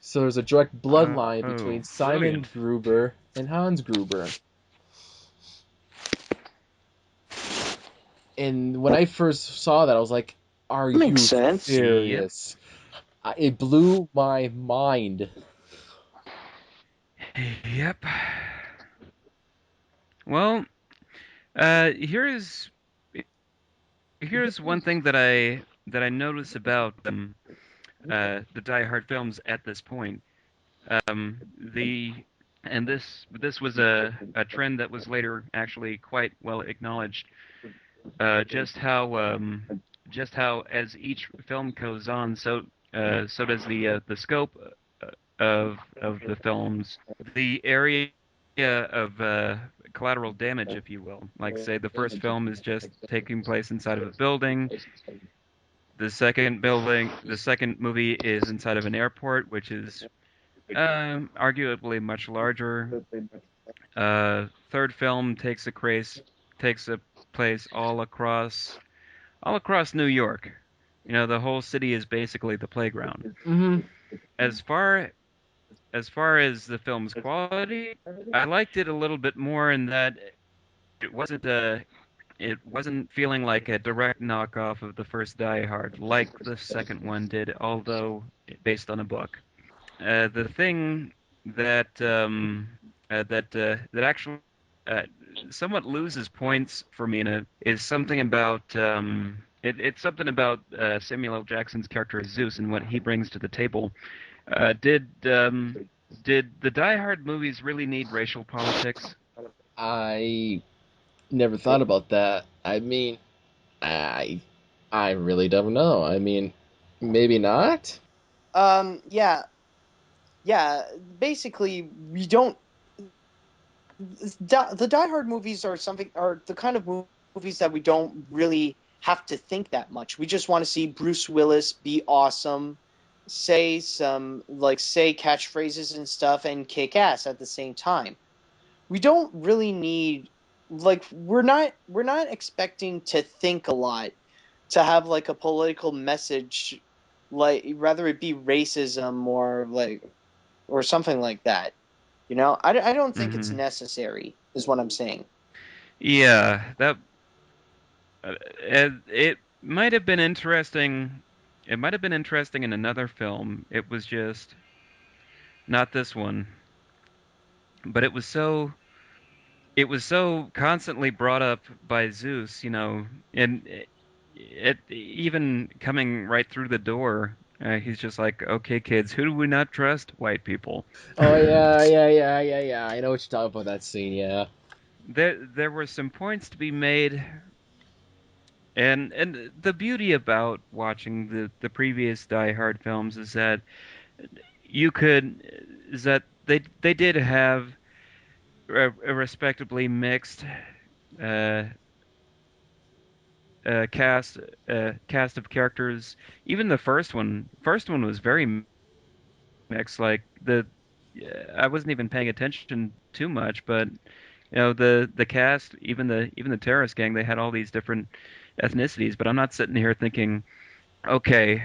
So there's a direct bloodline Oh, between Simon brilliant. Gruber and Hans Gruber. And when I first saw that, I was like, "Are Makes you sense. Yep. serious?" It blew my mind. Yep. Well, here's one thing that I notice about the Die Hard films at this point. The and this was a trend that was later actually quite well acknowledged. Just how as each film goes on, so does the scope of the films, the area of collateral damage, if you will. Like say the first film is just taking place inside of a building. The second movie is inside of an airport, which is arguably much larger. Third film takes a place all across New York. You know, the whole city is basically the playground. Hmm. As far as the film's quality, I liked it a little bit more in that it wasn't it wasn't feeling like a direct knockoff of the first Die Hard, like the second one did, although based on a book. The thing that that actually uh, somewhat loses points for me in it is something about it's something about Samuel L. Jackson's character Zeus and what he brings to the table. Uh, did um, did the Die Hard movies really need racial politics? I never thought about that. I mean, I I really don't know. I mean, maybe not. Yeah, yeah. Basically, we don't. The Die Hard movies are the kind of movies that we don't really have to think that much. We just want to see Bruce Willis be awesome, say catchphrases and stuff, and kick ass at the same time. We don't really need we're not expecting to think a lot to have like a political message, like rather it be racism or something like that. I don't think it's Hmm. necessary, is what I'm saying. Yeah, that it might have been interesting. It might have been interesting in another film. It was just not this one. But it was so constantly brought up by Zeus, you know, and even coming right through the door, he's just like, "Okay, kids, who do we not trust? White people." Oh yeah, yeah, yeah, yeah, yeah. I know what you're talking about, that scene. Yeah. There were some points to be made, and the beauty about watching the previous Die Hard films you could is that they did have a respectably mixed uh, cast of characters. Even the first one was very mixed. Like yeah, I wasn't even paying attention too much, but the cast, even the terrorist gang, they had all these different ethnicities, but I'm not sitting here thinking, okay,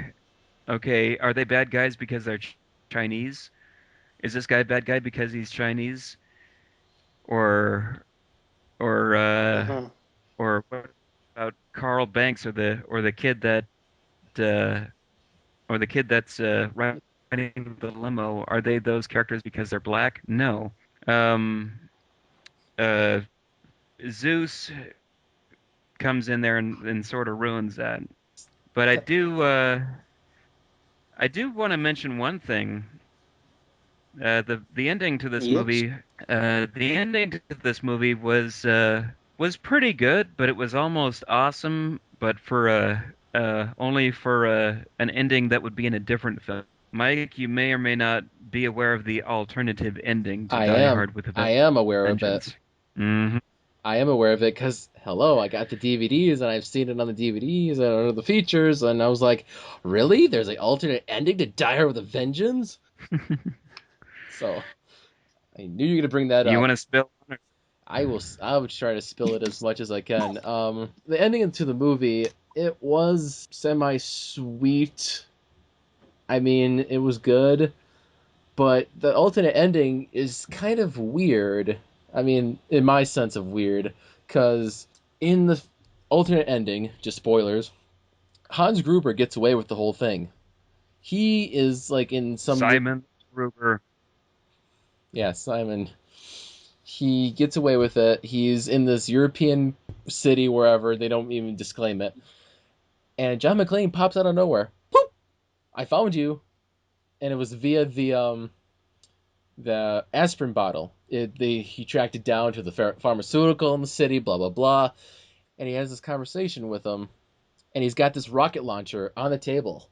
okay, are they bad guys because they're Chinese? Is this guy a bad guy because he's Chinese? Or or Hmm. or what about Carl Banks or the kid that uh, or the kid that's riding the limo? Are they those characters because they're black? No. Um, uh, Zeus comes in there and sort of ruins that. But I do want to mention one thing. The ending to this Yes. movie, was pretty good, but it was almost awesome, but for only for an ending that would be in a different film. Mike, you may or may not be aware of the alternative ending to I Die am. Hard with a I am aware of it. Vengeance. Hmm. I am aware of it because, hello, I got the DVDs and I've seen it on the DVDs and on the features, and I was like, really? There's an alternate ending to Die Hard with a Vengeance? So I knew you were gonna bring that You up. want to spill? I will. I would try to spill it as much as I can. The ending to the movie, it was semi-sweet. I mean, it was good, but the alternate ending is kind of weird. I mean, in my sense of weird, because in the alternate ending, just spoilers, Hans Gruber gets away with the whole thing. He is like in some, Simon Gruber. yeah, Simon. He gets away with it. He's in this European city, wherever they don't even disclaim it, and John McClane pops out of nowhere. Poop! I found you, and it was via the aspirin bottle. He tracked it down to the pharmaceutical in the city, blah blah blah, and he has this conversation with him, and he's got this rocket launcher on the table.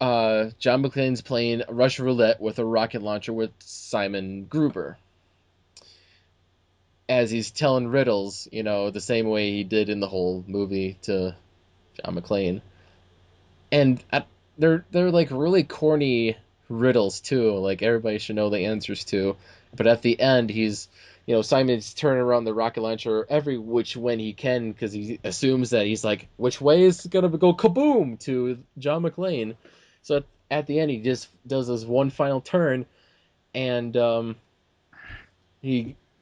John McClane's playing Russian roulette with a rocket launcher with Simon Gruber, as he's telling riddles, the same way he did in the whole movie to John McClane, and they're like really corny riddles too. Like everybody should know the answers to, but at the end, Simon's turning around the rocket launcher every which way he can because he assumes that he's like, which way is it gonna go kaboom to John McClane. So at the end, he just does this one final turn, and the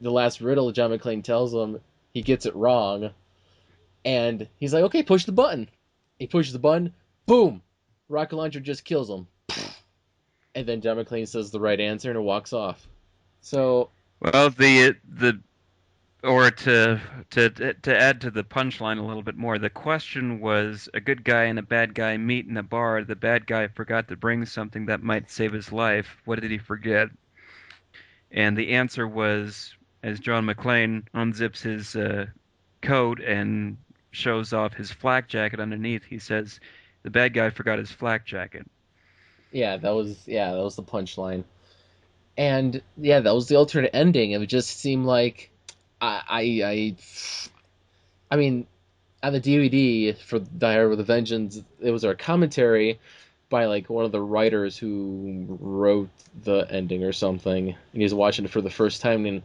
last riddle John McClane tells him, he gets it wrong, and he's like, okay, push the button. He pushes the button, boom, rocket launcher just kills him, and then John McClane says the right answer and it walks off. So Well, the or to add to the punchline a little bit more, the question was a good guy and a bad guy meet in a bar. The bad guy forgot to bring something that might save his life. What did he forget? And the answer was, as John McClane unzips his coat and shows off his flak jacket underneath, he says, "The bad guy forgot his flak jacket." that was the punchline, and yeah, that was the alternate ending. It just seemed like I mean, on the DVD for Die Hard with a Vengeance, it was our commentary by like one of the writers who wrote the ending or something, and he was watching it for the first time. And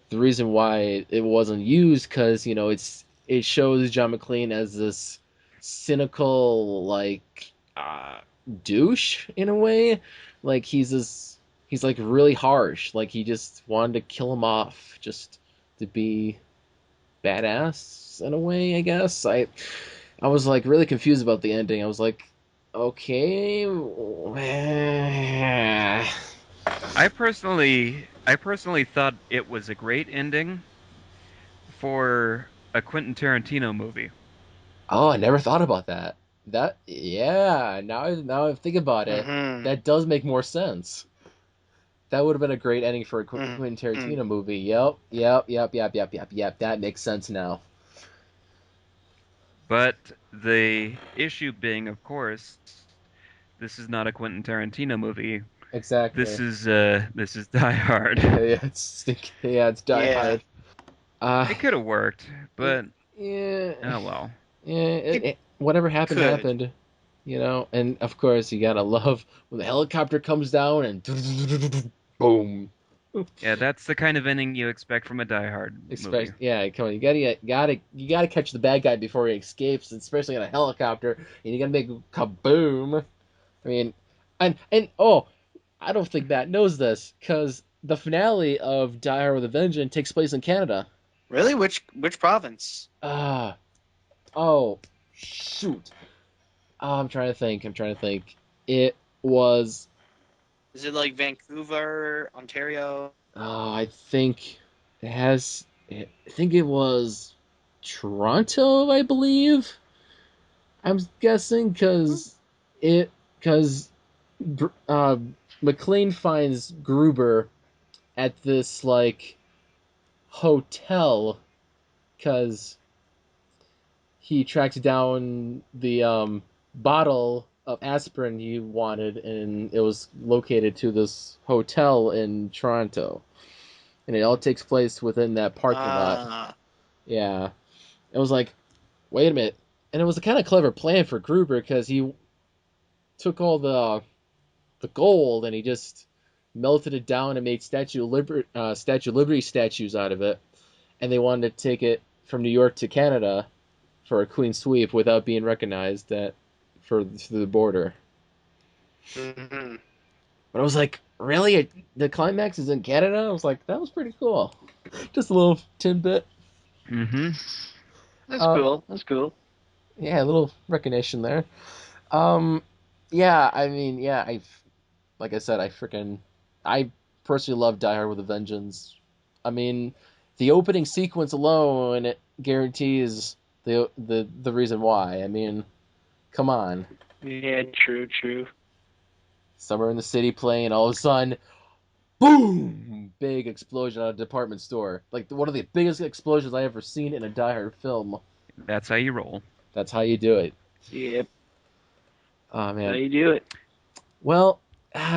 the reason why it wasn't used because it shows John McClane as this cynical like douche in a way, like he's like really harsh, like he just wanted to kill him off just to be badass in a way, I guess. I was like really confused about the ending. I was like, okay, I personally thought it was a great ending for a Quentin Tarantino movie. oh, I never thought about that. Yeah, now I think about it, Hmm. that does make more sense. That would have been a great ending for a Quentin Hmm. Tarantino movie. Yep. That makes sense now. But the issue being, of course, this is not a Quentin Tarantino movie. Exactly. This is Die Hard. It's Die Yeah. Hard. Uh, It could have worked, but yeah, oh well. yeah. It Whatever happened could. happened. And of course you gotta love when the helicopter comes down and boom. Yeah, that's the kind of ending you expect from a Die Hard movie. Yeah, come on, you gotta catch the bad guy before he escapes, especially on a helicopter, and you gotta make kaboom. I mean, and oh, I don't think Matt knows this because the finale of Die Hard with a Vengeance takes place in Canada. Really? Which province? Ah, oh, shoot. Oh, I'm trying to think. I'm trying to think. It was. Is it like Vancouver, Ontario? I think it has. I think it was Toronto, I believe. I'm guessing it because uh, McLean finds Gruber at this like hotel because he tracked down the bottle of aspirin he wanted, and it was located to this hotel in Toronto, and it all takes place within that parking lot. Ah, Yeah, it was like, wait a minute, and it was a kind of clever plan for Gruber because he took all the gold and he just melted it down and made Statue of Liberty statues out of it, and they wanted to take it from New York to Canada for a clean sweep without being recognized for the border. hmm. But I was like, really? The climax is in Canada? I was like, that was pretty cool. Just a little tidbit. Mm-hmm. That's Uh, cool. That's cool. yeah, a little recognition there. Um, yeah, I mean, yeah, like I said, I personally love Die Hard with a Vengeance. I mean, the opening sequence alone it guarantees the reason why. I mean, come on. Yeah, true, true. Somewhere in the city playing, all of a sudden, boom! Big explosion at a department store. Like one of the biggest explosions I ever seen in a Die Hard film. That's how you roll. That's how you do it. Yep. Oh How man. you do it? Well,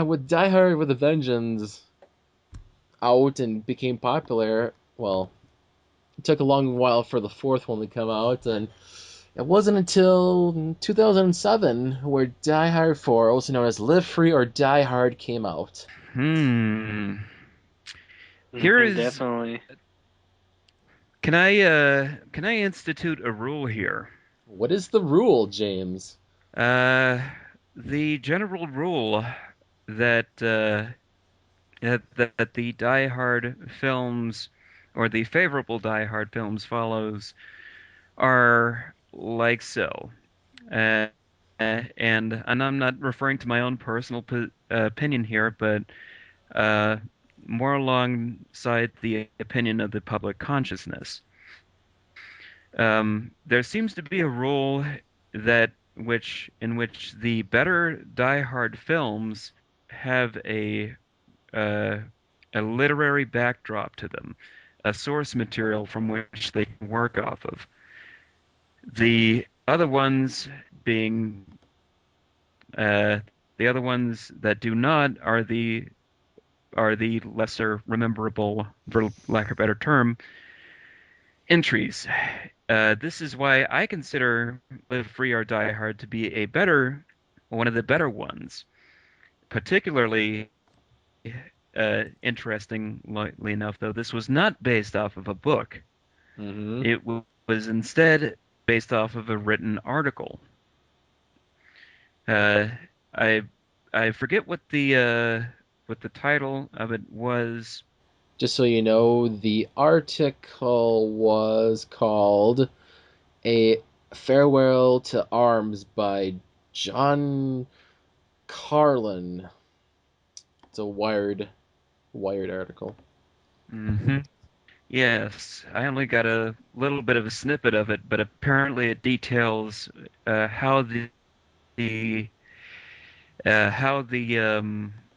with Die Hard with a Vengeance out and became popular, well, it took a long while for the fourth one to come out, and it wasn't until 2007 where Die Hard 4, also known as Live Free or Die Hard, came out. Hmm. Here Hmm, is definitely. can I institute a rule here? What is the rule, James? Uh, the general rule that that the Die Hard films or the favorable Die Hard films follows are like so. Uh, and I'm not referring to my own personal opinion here, but uh, more alongside the opinion of the public consciousness. There seems to be a rule that in which the better Die Hard films have uh, a literary backdrop to them, a source material from which they can work off of. The other ones being uh, the other ones that do not are the lesser rememberable, for lack of a better term, entries. This is why I consider Live Free or Die Hard to be one of the better ones. Particularly interestingly enough, though, this was not based off of a book. Mm-hmm. It was instead based off of a written article. Uh, I I forget what the title of it was. Just so you know, the article was called A Farewell to Arms by John Carlin. It's a Wired article. Hmm. Yes, I only got a little bit of a snippet of it, but apparently it details how the how the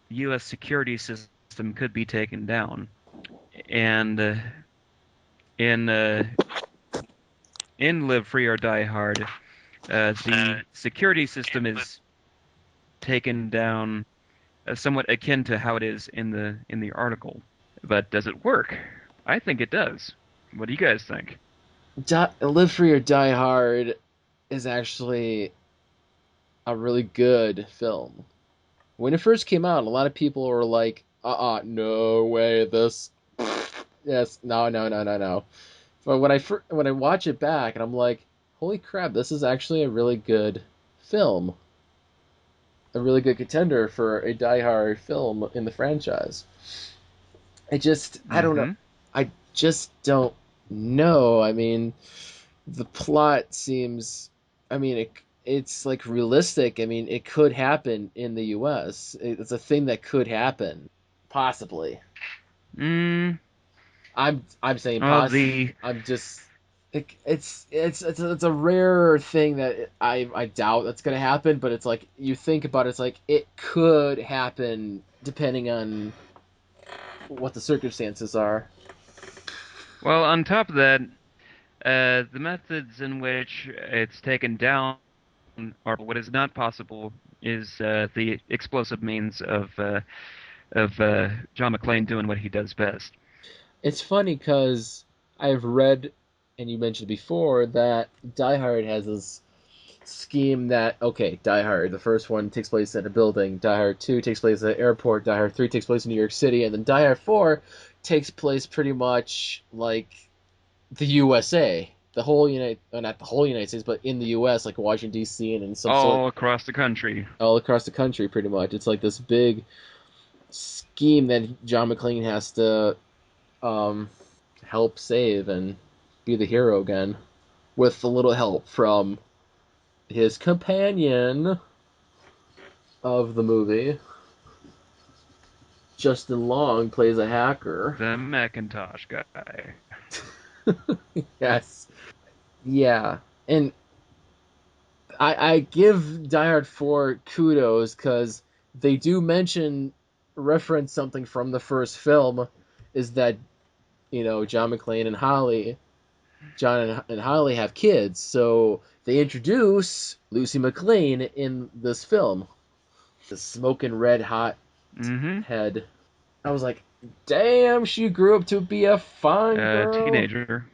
U.S. security system could be taken down, and in in Live Free or Die Hard, the security system is taken down somewhat akin to how it is in the article. But does it work? I think it does. What do you guys think? Live Free or Die Hard is actually a really good film. When it first came out, a lot of people were like, no way, this, yes, no, no, no, no, no. But when I watch it back, and I'm like, holy crap, this is actually a really good film, a really good contender for a Die Hard film in the franchise. I don't know, Mm-hmm. I just don't know. I mean, the plot seems, I mean, it's like realistic. I mean, it could happen in the U.S. It's a thing that could happen, possibly. Mm, I'm saying well, I'm just it's a rare thing that I doubt that's gonna happen. But it's like you think about it, it's like it could happen depending on what the circumstances are. well, on top of that, the methods in which it's taken down, or what is not possible, is the explosive means of John McClane doing what he does best. It's funny because I've read, and you mentioned before, that Die Hard has this scheme that, okay, Die Hard, the first one takes place in a building, Die Hard 2 takes place at an airport, Die Hard 3 takes place in New York City, and then Die Hard 4 takes place pretty much like the USA. The whole United, not the whole United States, but in the U.S., like Washington D.C. and in some sort, All across the country. all across the country, pretty much. It's like this big scheme that John McClane has to um, help save and be the hero again, with a little help from his companion of the movie. Justin Long plays a hacker. The Macintosh guy. Yes. Yeah. And I give Die Hard 4 kudos because they do reference something from the first film, is that, John McClane and John and Holly have kids, so they introduce Lucy McClane in this film. The smoking red hot Mm-hmm. head. I was like, damn, she grew up to be a fine girl. Teenager.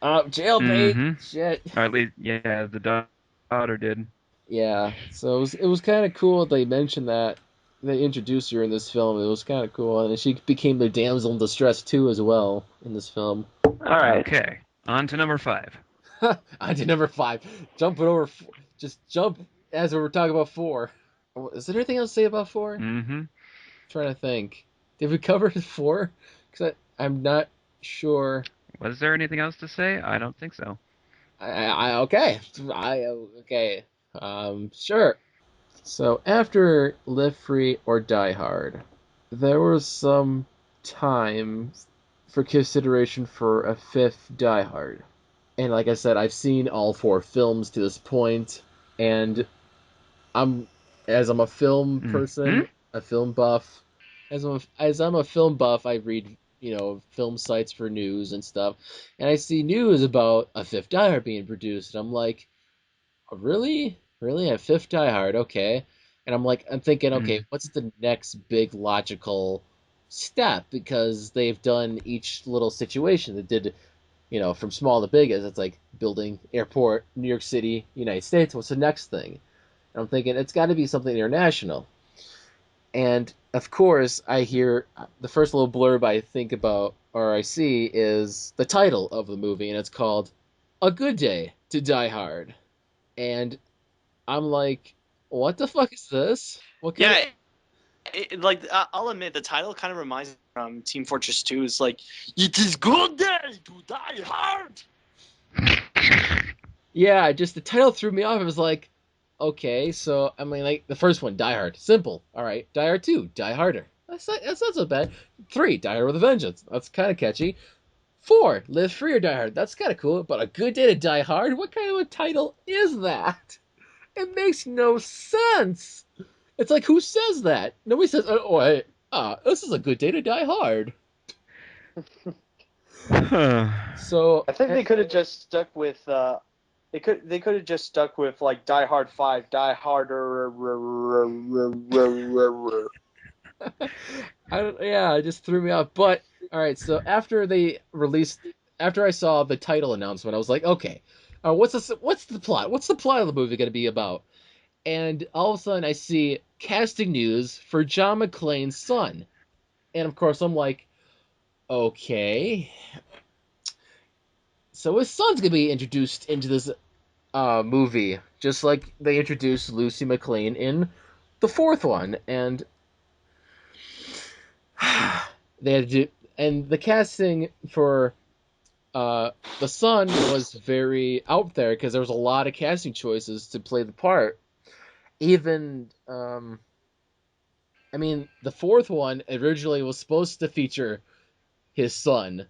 Jailbait. Mm-hmm. Shit. Or at least, yeah, the daughter did. Yeah. So it was kind of cool they mentioned that. They introduced her in this film. It was kind of cool. And she became the damsel in distress, too, as well, in this film. All right. Okay, on to number 5. I did number 5. Jump it over. Just jump as we were talking about 4. Is there anything else to say about 4? Mm-hmm. Trying to think. Did we cover 4? Because I'm not sure. Was there anything else to say? I don't think so. Okay. Okay. Sure. So after Live Free or Die Hard, there was some time for consideration for a fifth Die Hard. And like I said, I've seen all 4 films to this point, and I'm as I'm a film Mm-hmm. person, a film buff. As I'm a film buff, I read film sites for news and stuff, and I see news about a fifth Die Hard being produced, and I'm like, oh, really, really, a fifth Die Hard? Okay, and I'm thinking, okay, what's the next big logical step? Because they've done each little situation. They did, from small to big, as it's like building airport, New York City, United States. What's the next thing? I'm thinking it's got to be something international. And of course, I hear the first little blurb I think about or I see is the title of the movie, and it's called A Good Day to Die Hard. And I'm like, what the fuck is this? What kind Yeah, of. I'll admit the title kind of reminds me from Team Fortress 2. It's like, it is good day to die hard. Yeah, just the title threw me off. It was like, okay, so I mean, like the first one, Die Hard, simple. All right, Die Hard 2, Die Harder. That's not so bad. 3, Die Hard with a Vengeance. That's kind of catchy. 4, Live Free or Die Hard. That's kind of cool. But A Good Day to Die Hard. What kind of a title is that? It makes no sense. It's like, who says that? Nobody says, oh, hey, this is a good day to die hard. So, I think they could have just stuck with they could have just stuck with like Die Hard 5, Die Harder. yeah, it just threw me off. But, all right, so after I saw the title announcement, I was like, okay, what's the plot? What's the plot of the movie going to be about? And all of a sudden, I see casting news for John McClane's son. And of course, I'm like, okay, so his son's gonna be introduced into this movie, just like they introduced Lucy McLean in the fourth one, and they had to do, and the casting for uh, the son was very out there because there was a lot of casting choices to play the part. Even I mean, the fourth one originally was supposed to feature his son.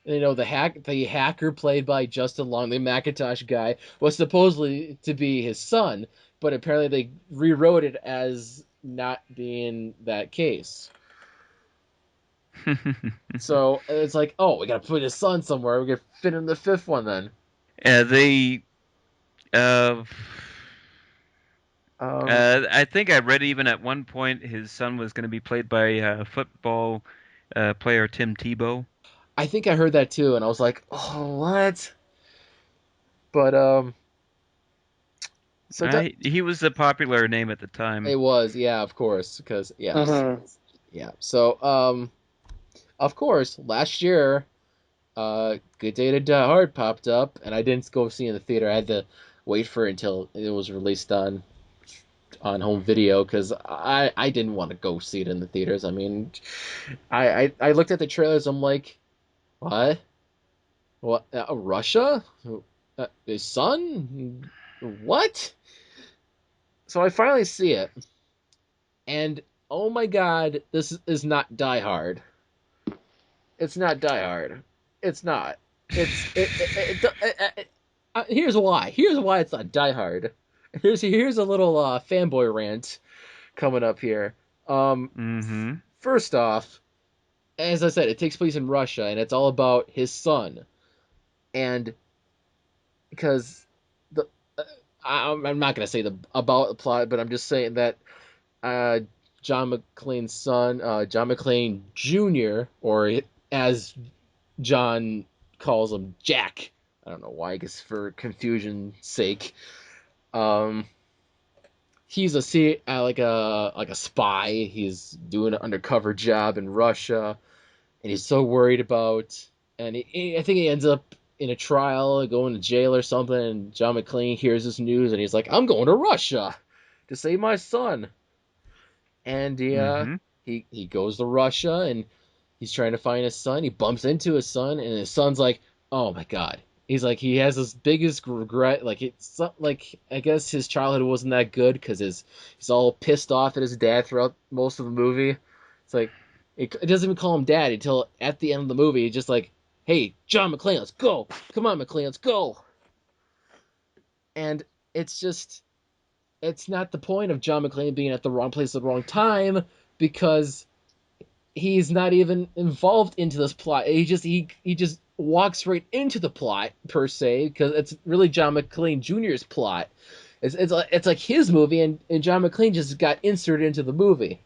You know, the hacker played by Justin Long, the Macintosh guy, was supposedly to be his son, but apparently they rewrote it as not being that case. So it's like, oh, we gotta put his son somewhere. We gotta fit in the fifth one then. They uh, Um, I think I read even at one point his son was going to be played by football player Tim Tebow. I think I heard that too, and I was like, oh, what? But so He was a popular name at the time. it was, yeah, of course, because yes, Mhm. yeah. So of course, last year, Good Day to Die Hard popped up, and I didn't go see it in the theater. I had to wait for it until it was released on home video because I didn't want to go see it in the theaters. I mean, I looked at the trailers. I'm like, what? What? Russia? His son? What? So I finally see it, and oh my god, this is not Die Hard. It's not Die Hard. It's not. Here's why. Here's why it's not Die Hard. Here's a little fanboy rant coming up here. Um, Mm-hmm. First off, as I said, it takes place in Russia, and it's all about his son. And because the I'm not gonna say the about the plot, but I'm just saying that uh, John McClane's son, John McClane Jr., or as John calls him, Jack. I don't know why, I guess for confusion's sake. Um, he's like a spy. He's doing an undercover job in Russia, and he's so worried about. And I think he ends up in a trial, going to jail or something. And John McClane hears this news, and he's like, "I'm going to Russia to save my son." And Mm-hmm. he goes to Russia, and he's trying to find his son. He bumps into his son, and his son's like, "Oh my god." He's like, he has his biggest regret. Like it's like I guess his childhood wasn't that good because he's all pissed off at his dad throughout most of the movie. It's like it doesn't even call him dad until at the end of the movie. It's just like, "Hey, John McClane, let's go! Come on, McClane, let's go!" And it's just it's not the point of John McClane being at the wrong place at the wrong time because he's not even involved into this plot. He just walks right into the plot per se because it's really John McClane Jr.'s plot. It's like his movie, and John McClane just got inserted into the movie.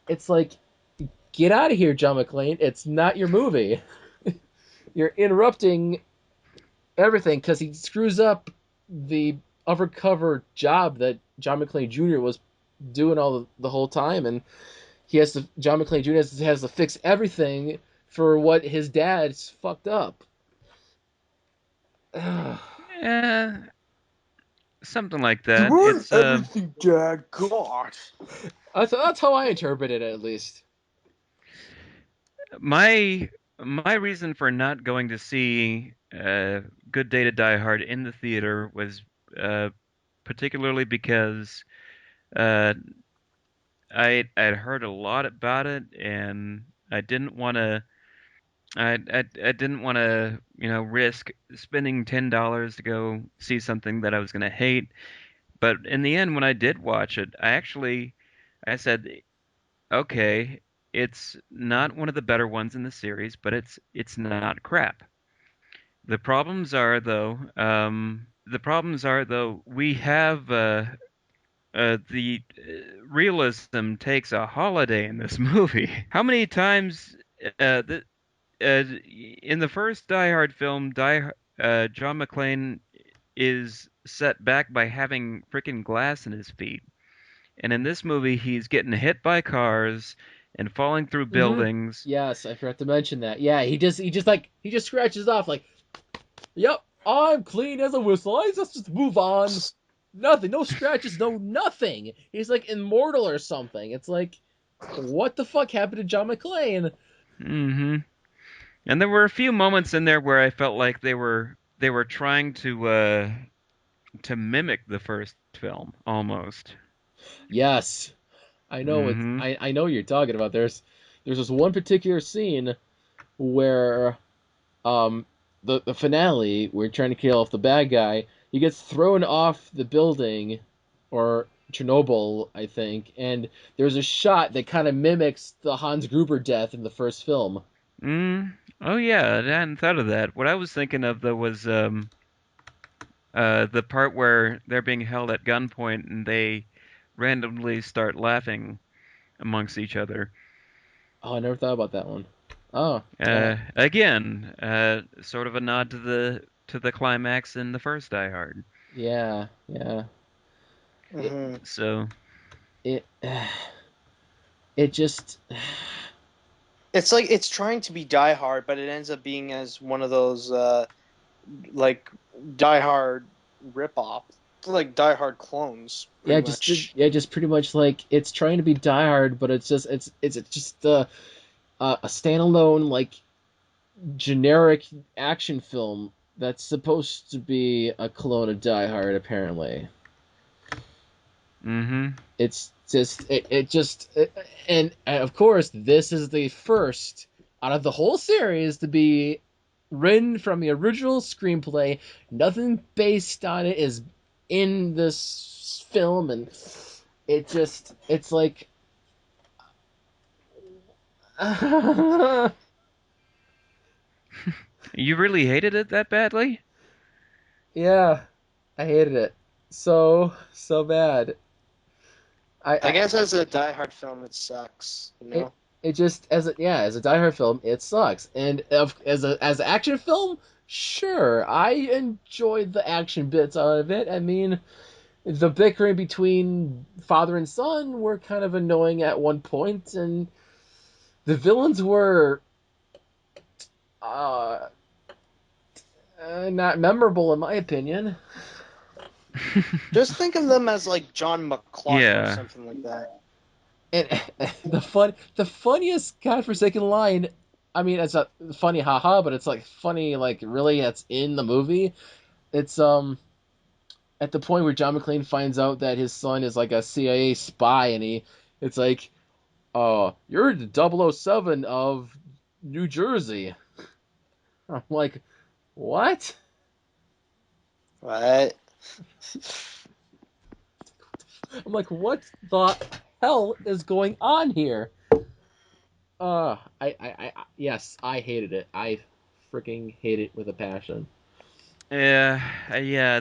It's like, get out of here, John McClane. It's not your movie. You're interrupting everything because he screws up the undercover job that John McClane Jr. was doing the whole time, and John McClane Jr. has to fix everything for what his dad's fucked up. That's Yeah, something like You that. ruined It's everything, Dad. God. that's how I interpret it, at least. my my reason for not going to see Good Day to Die Hard in the theater was uh, particularly because uh, I'd heard a lot about it, and I didn't want to. I didn't want to, risk spending $10 to go see something that I was going to hate. But in the end, when I did watch it, I said, okay, it's not one of the better ones in the series, but it's not crap. The problems are though we have the realism takes a holiday in this movie. How many times the in the first Die Hard film, John McClane is set back by having freaking glass in his feet. And in this movie, he's getting hit by cars. and falling through Mhm. buildings. Yes, I forgot to mention that. Yeah, he just scratches off like, "Yep, I'm clean as a whistle. Let's just move on. Nothing, no scratches, no nothing." He's like immortal or something. It's like, what the fuck happened to John McClane? Hmm. And there were a few moments in there where I felt like they were trying to mimic the first film almost. Yes, I know it's Hmm. I know what you're talking about. There's this one particular scene where um the finale, we're trying to kill off the bad guy. He gets thrown off the building, or Chernobyl, I think, and there's a shot that kind of mimics the Hans Gruber death in the first film. Oh yeah, I hadn't thought of that. What I was thinking of though was the part where they're being held at gunpoint and they randomly start laughing amongst each other. Oh, I never thought about that one. Oh, yeah, Again, sort of a nod to the climax in the first Die Hard. yeah, yeah. It Hmm. So, it it just It's like it's trying to be Die Hard, but it ends up being as one of those like Die Hard rip-off, like Die Hard clones, yeah, pretty much. just pretty much like it's trying to be Die Hard, but it's just a standalone like generic action film that's supposed to be a clone of Die Hard. Apparently, mm-hmm. it's just and of course this is the first out of the whole series to be written from the original screenplay. Nothing based on it is in this film, and it's like You really hated it that badly? yeah, I hated it so bad. I I guess as a Die Hard film, it sucks, you it know. it just as a Die Hard film, it sucks. And as an action film, sure, I enjoyed the action bits out of it. I mean, the bickering between father and son were kind of annoying at one point, and the villains were uh, not memorable in my opinion. Just think of them as like John McClark or Yeah. something like that. And the funniest godforsaken line. I mean, it's a funny haha, but it's like funny, like really, that's in the movie. It's at the point where John McClane finds out that his son is like a CIA spy, and it's like, you're the 007 of New Jersey. I'm like, what? Right? I'm like, what the hell is going on here? Yes, I hated it. I freaking hate it with a passion. Yeah, yeah,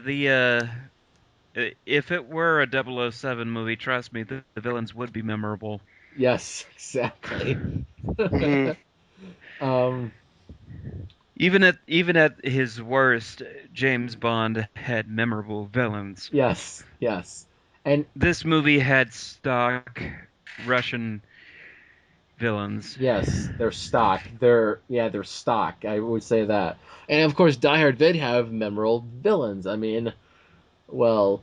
if it were a 007 movie, trust me, the villains would be memorable. Yes, exactly. Hmm. um, Even at his worst, James Bond had memorable villains. yes, yes, and This movie had stock Russian villains. yes, they're stock. They're stock. I would say that. And of course, Die Hard did have memorable villains. I mean, well,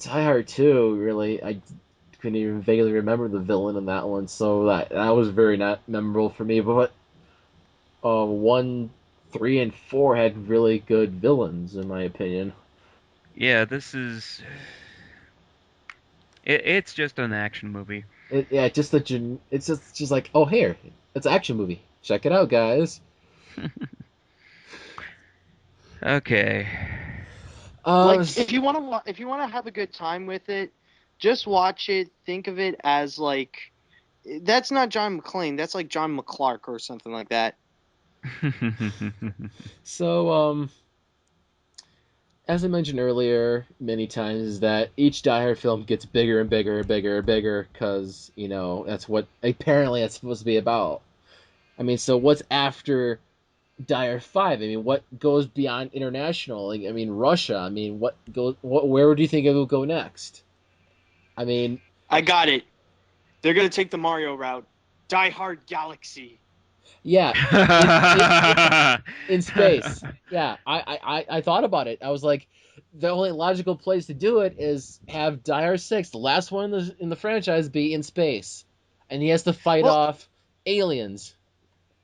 Die Hard 2, really, I couldn't even vaguely remember the villain in that one, so that was very not memorable for me. But 1, 3, and 4 had really good villains, in my opinion. Yeah, it's just an action movie. Yeah, it's just like, oh, here, it's an action movie. Check it out, guys. Okay. Uh, Like if you want to have a good time with it, just watch it. Think of it as like that's not John McClane. That's like John McClark or something like that. so as I mentioned earlier many times, is that each Die Hard film gets bigger and bigger and bigger and bigger because that's what apparently it's supposed to be about. I mean, so what's after Die Hard 5? I mean, what goes beyond international? Like, I mean, Russia. I mean, where do you think it will go next? I mean, I got it. They're gonna take the Mario route. Die Hard Galaxy. Yeah, in space. Yeah, I thought about it. I was like, the only logical place to do it is have Die Hard 6, the last one in the franchise, be in space, and he has to fight off aliens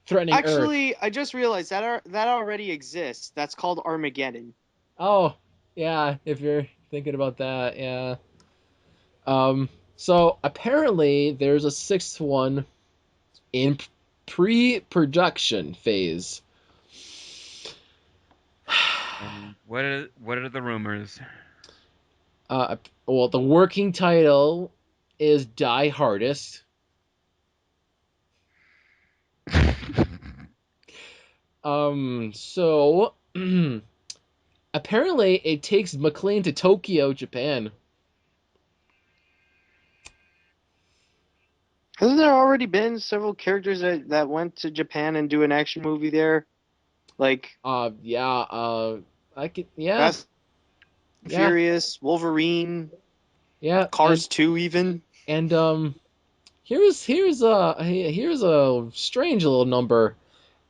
threatening Earth. Actually, I just realized that already exists. That's called Armageddon. Oh, yeah, if you're thinking about that, yeah. So apparently there's a sixth one in pre-production phase. And what are the rumors? Well, the working title is Die Hardest. So apparently it takes McClane to Tokyo, Japan. Hasn't there already been several characters that went to Japan and do an action movie there? Like I could, yeah, Fast Furious, Wolverine, yeah, Cars 2 even. and here's a strange little number.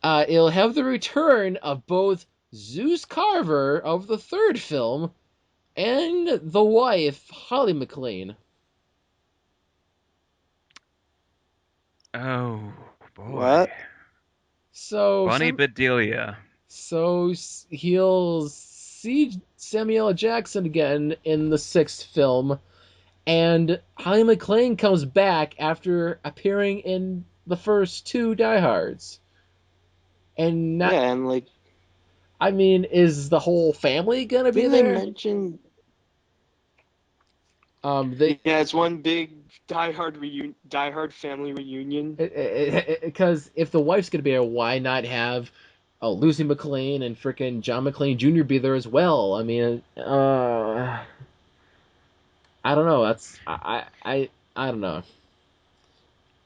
It'll have the return of both Zeus Carver of the third film and the wife, Holly McClane. Oh boy. What? So Bonnie Bedelia. So he'll see Samuel L. Jackson again in the sixth film, and Holly McClane comes back after appearing in the first two Die Hards. And not, Yeah, and like, I mean, is the whole family gonna be didn't there? they mention? Yeah, it's one big Die Hard family reunion. Because if the wife's gonna be there, why not have Lucy McClane and frickin' John McClane Jr. be there as well? I mean, I don't know. That's I don't know.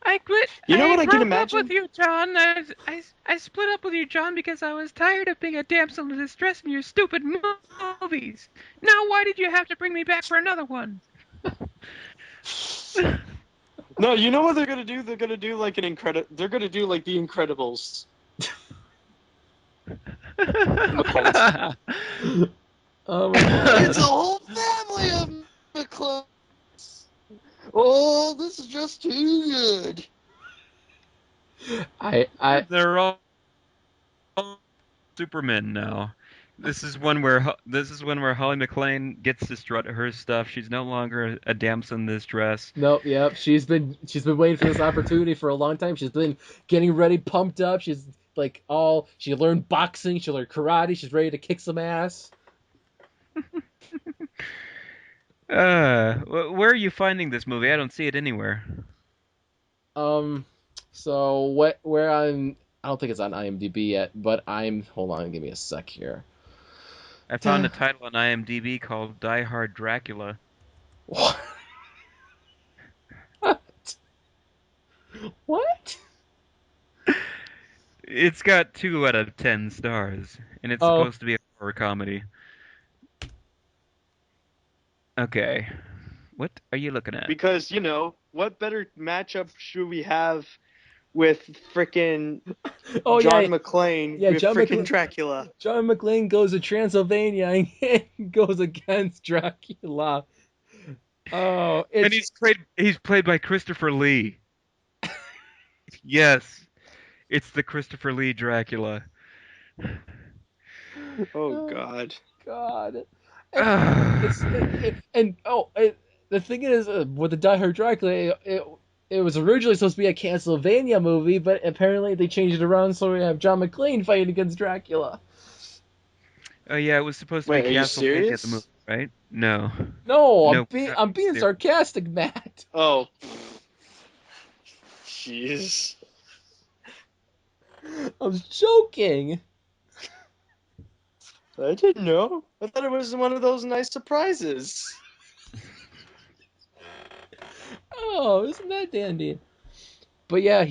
I quit. You know what I can broke up imagine? with you, John. I split up with you, John, because I was tired of being a damsel in distress in your stupid movies. Now, why did you have to bring me back for another one? No, you know what they're gonna do? They're gonna do like They're gonna do like The Incredibles. Oh my god. It's a whole family of McClones. Oh, this is just too good. They're all Supermen now. This is one where Holly McClane gets to strut her stuff. She's no longer a damsel in distress. Nope, yep. She's been waiting for this opportunity for a long time. She's been getting ready, pumped up. She's like she learned boxing, she learned karate, she's ready to kick some ass. Where are you finding this movie? I don't see it anywhere. So where I don't think it's on IMDb yet, but hold on, give me a sec here. I found a title on IMDb called Die Hard Dracula. What? What? It's got 2 out of 10 stars, and it's supposed to be a horror comedy. Okay. What are you looking at? Because, what better matchup should we have with frickin' John McClane with frickin' Dracula? John McClane goes to Transylvania and goes against Dracula. Oh, and he's played by Christopher Lee. Yes, it's the Christopher Lee Dracula. Oh God. God. The thing is, with the Die Hard Dracula, it was originally supposed to be a Castlevania movie, but apparently they changed it around so we have John McClane fighting against Dracula. Oh yeah, it was supposed to be Castlevania at the movie, right? No. No, I'm being sarcastic, Matt. Oh. Jeez. I was joking. I didn't know. I thought it was one of those nice surprises. Oh, isn't that dandy? But yeah,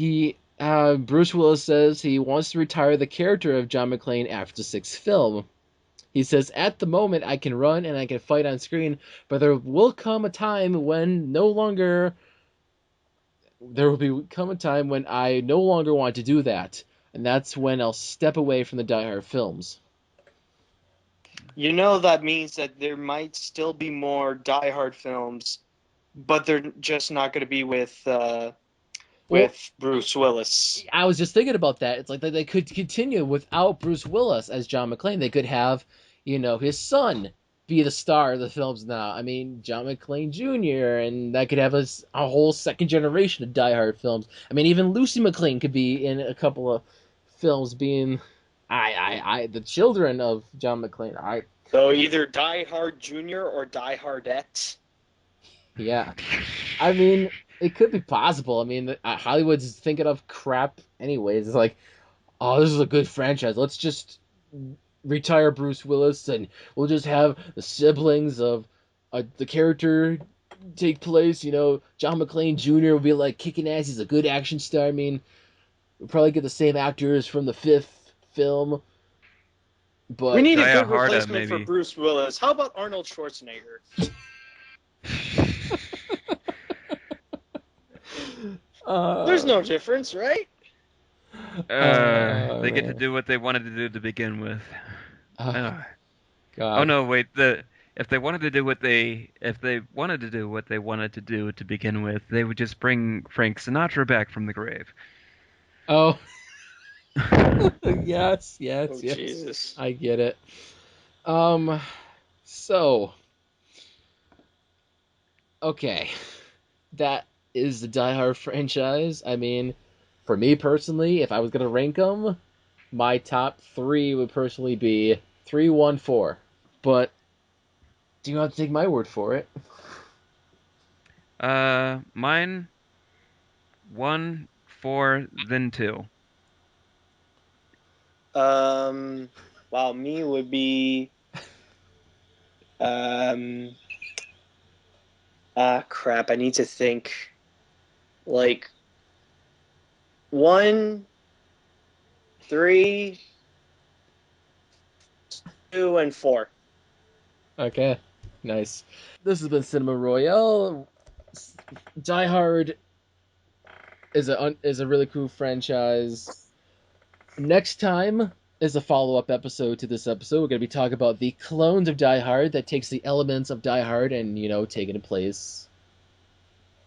Bruce Willis says he wants to retire the character of John McClane after the sixth film. He says, at the moment, I can run and I can fight on screen, but there will come a time when no longer there will come a time when I no longer want to do that, and that's when I'll step away from the Die Hard films. You know that means that there might still be more Die Hard films, but they're just not going to be with Well, Bruce Willis. I was just thinking about that. It's like they could continue without Bruce Willis as John McClane. They could have, his son be the star of the films now. I mean, John McClane Jr., and that could have a whole second generation of Die Hard films. I mean, even Lucy McClane could be in a couple of films being the children of John McClane. So either Die Hard Jr. or Die Hardette. Yeah. I mean, it could be possible. I mean, Hollywood's thinking of crap anyways. It's like, oh, this is a good franchise. Let's just retire Bruce Willis and we'll just have the siblings of the character take place. John McClane Jr. will be like kicking ass. He's a good action star. I mean, we'll probably get the same actors from the 5th film. But we need a Die good Harda, replacement for maybe. Bruce Willis. How about Arnold Schwarzenegger? There's no difference, right? They get to do what they wanted to do to begin with. God. Oh no, wait. If they wanted to do what they wanted to do to begin with, they would just bring Frank Sinatra back from the grave. Oh. yes. Oh, Jesus. I get it. So. Okay. That is the Die Hard franchise. I mean, for me personally, if I was going to rank them, my top 3 would personally be 3, 1, 4. But do you have to take my word for it? Mine 1, 4, then 2. Wow, me would be crap, I need to think. Like 1, 3, 2, and 4. Okay, nice. This has been Cinema Royale. Die Hard is a really cool franchise. Next time is a follow-up episode to this episode. We're going to be talking about the clones of Die Hard that takes the elements of Die Hard and, taking a place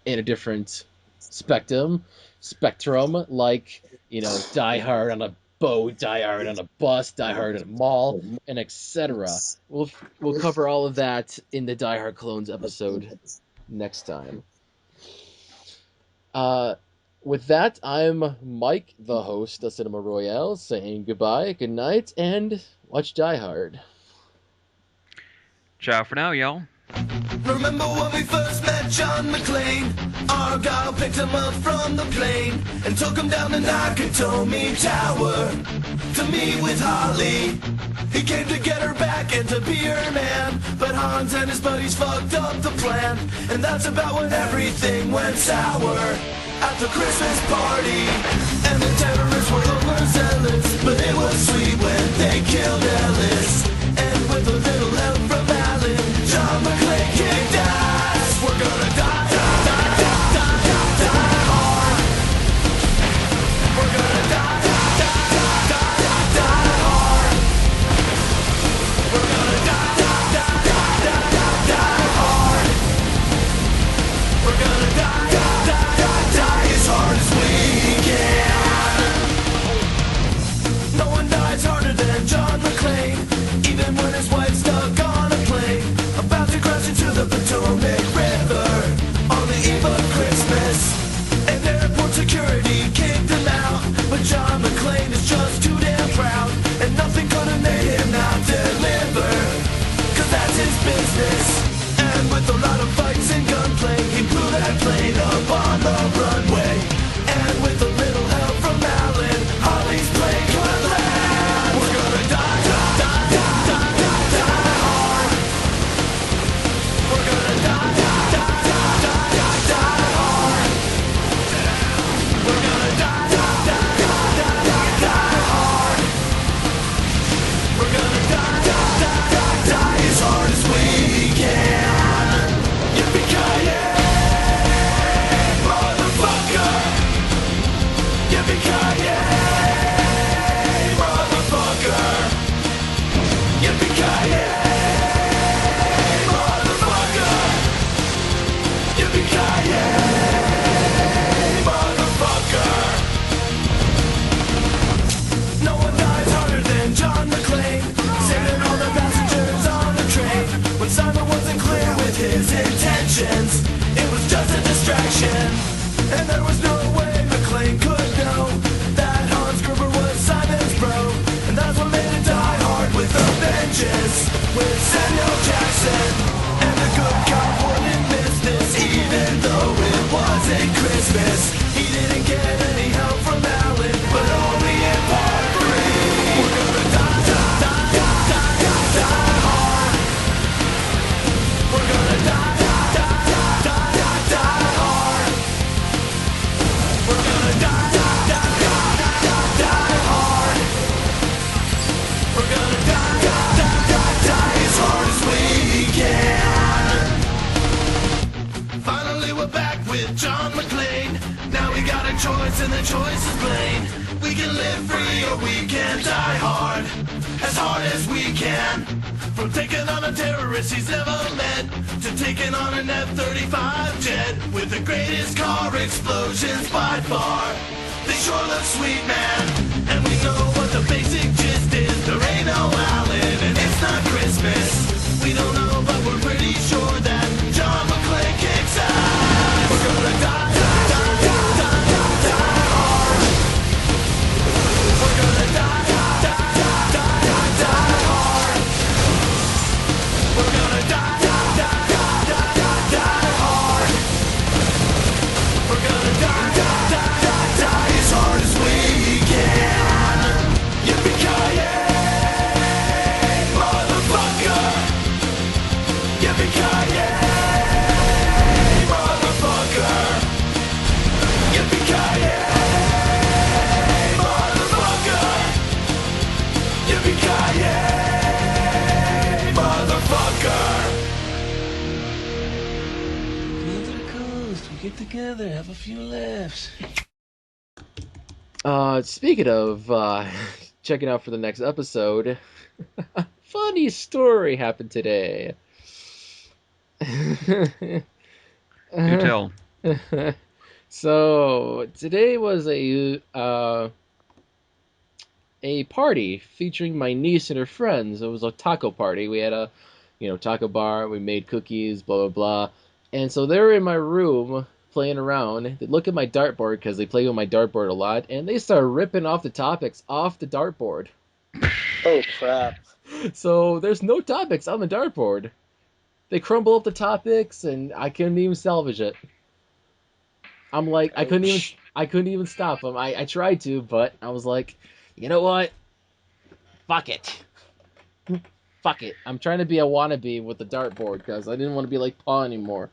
in a different spectrum, like, Die Hard on a boat, Die Hard on a bus, Die Hard in a mall, and etc. We'll cover all of that in the Die Hard Clones episode next time. With that, I'm Mike, the host of Cinema Royale, saying goodbye, good night, and watch Die Hard. Ciao for now, y'all. Remember when we first met John McClane? Argyle picked him up from the plane and took him down the Nakatomi Tower to meet with Holly. He came to get her back and to be her man, but Hans and his buddies fucked up the plan, and that's about when everything went sour at the Christmas party. And the terrorists were overzealous, but it was sweet when they killed Ellis. And with a little help from Alan, John McClane kicked ass. We're gonna die, die, die, die, die, die, die hard. We're gonna die, die, die, die, die, die, die hard. We're gonna die, die, die, die, die, die, die hard. We're gonna die, die, die, die, die as hard as we can. No one dies harder than John McClane, even when his wife's stuck on a plane, about to crash into the Potomac River on the eve of Christmas. And airport security kicked him out, but John McClane is just too damn proud, and nothing could have made him not deliver, cause that's his business. And with a lot of fights and gunplay, he blew that plane up on the runway. And with a little help from Alan, Holly's plane could land. We're gonna die, die, die, die, die, die, die hard. We're gonna die, die, die, die, die, die, die hard. We're gonna a choice and the choice is plain. We can live free or we can die hard as we can. From taking on a terrorist he's never met, to taking on an F-35 jet with the greatest car explosions by far. They sure look sweet, man, and we know what the basic gist is. There ain't no Allen and it's not Christmas. We don't know, but we're pretty sure that John McClane kicks ass. We're gonna die, die, die, die, die, die, die hard. We're gonna die, die, die, die, die, die, die hard. We're gonna die, die, die, die, die, die, die hard. We're gonna die, die, die, die, die as hard as we can. Yippee-ki-yay, motherfucker. Yippee-ki-yay, motherfucker. Yippee-ki-yay, motherfucker. Yippee-ki-yay, motherfucker. Go to the coast, we get together, have a few laughs. Speaking of checking out for the next episode, funny story happened today. Do tell. So today was a party featuring my niece and her friends. It was a taco party. We had a taco bar. We made cookies, blah blah blah. And so they were in my room playing around. They look at my dartboard because they play with my dartboard a lot, and they start ripping off the topics off the dartboard. Oh crap! So there's no topics on the dartboard. They crumble up the topics, and I couldn't even salvage it. I'm like, I couldn't even stop them. I tried to, but I was like, you know what? Fuck it. Fuck it. I'm trying to be a wannabe with the dartboard because I didn't want to be like Paul anymore.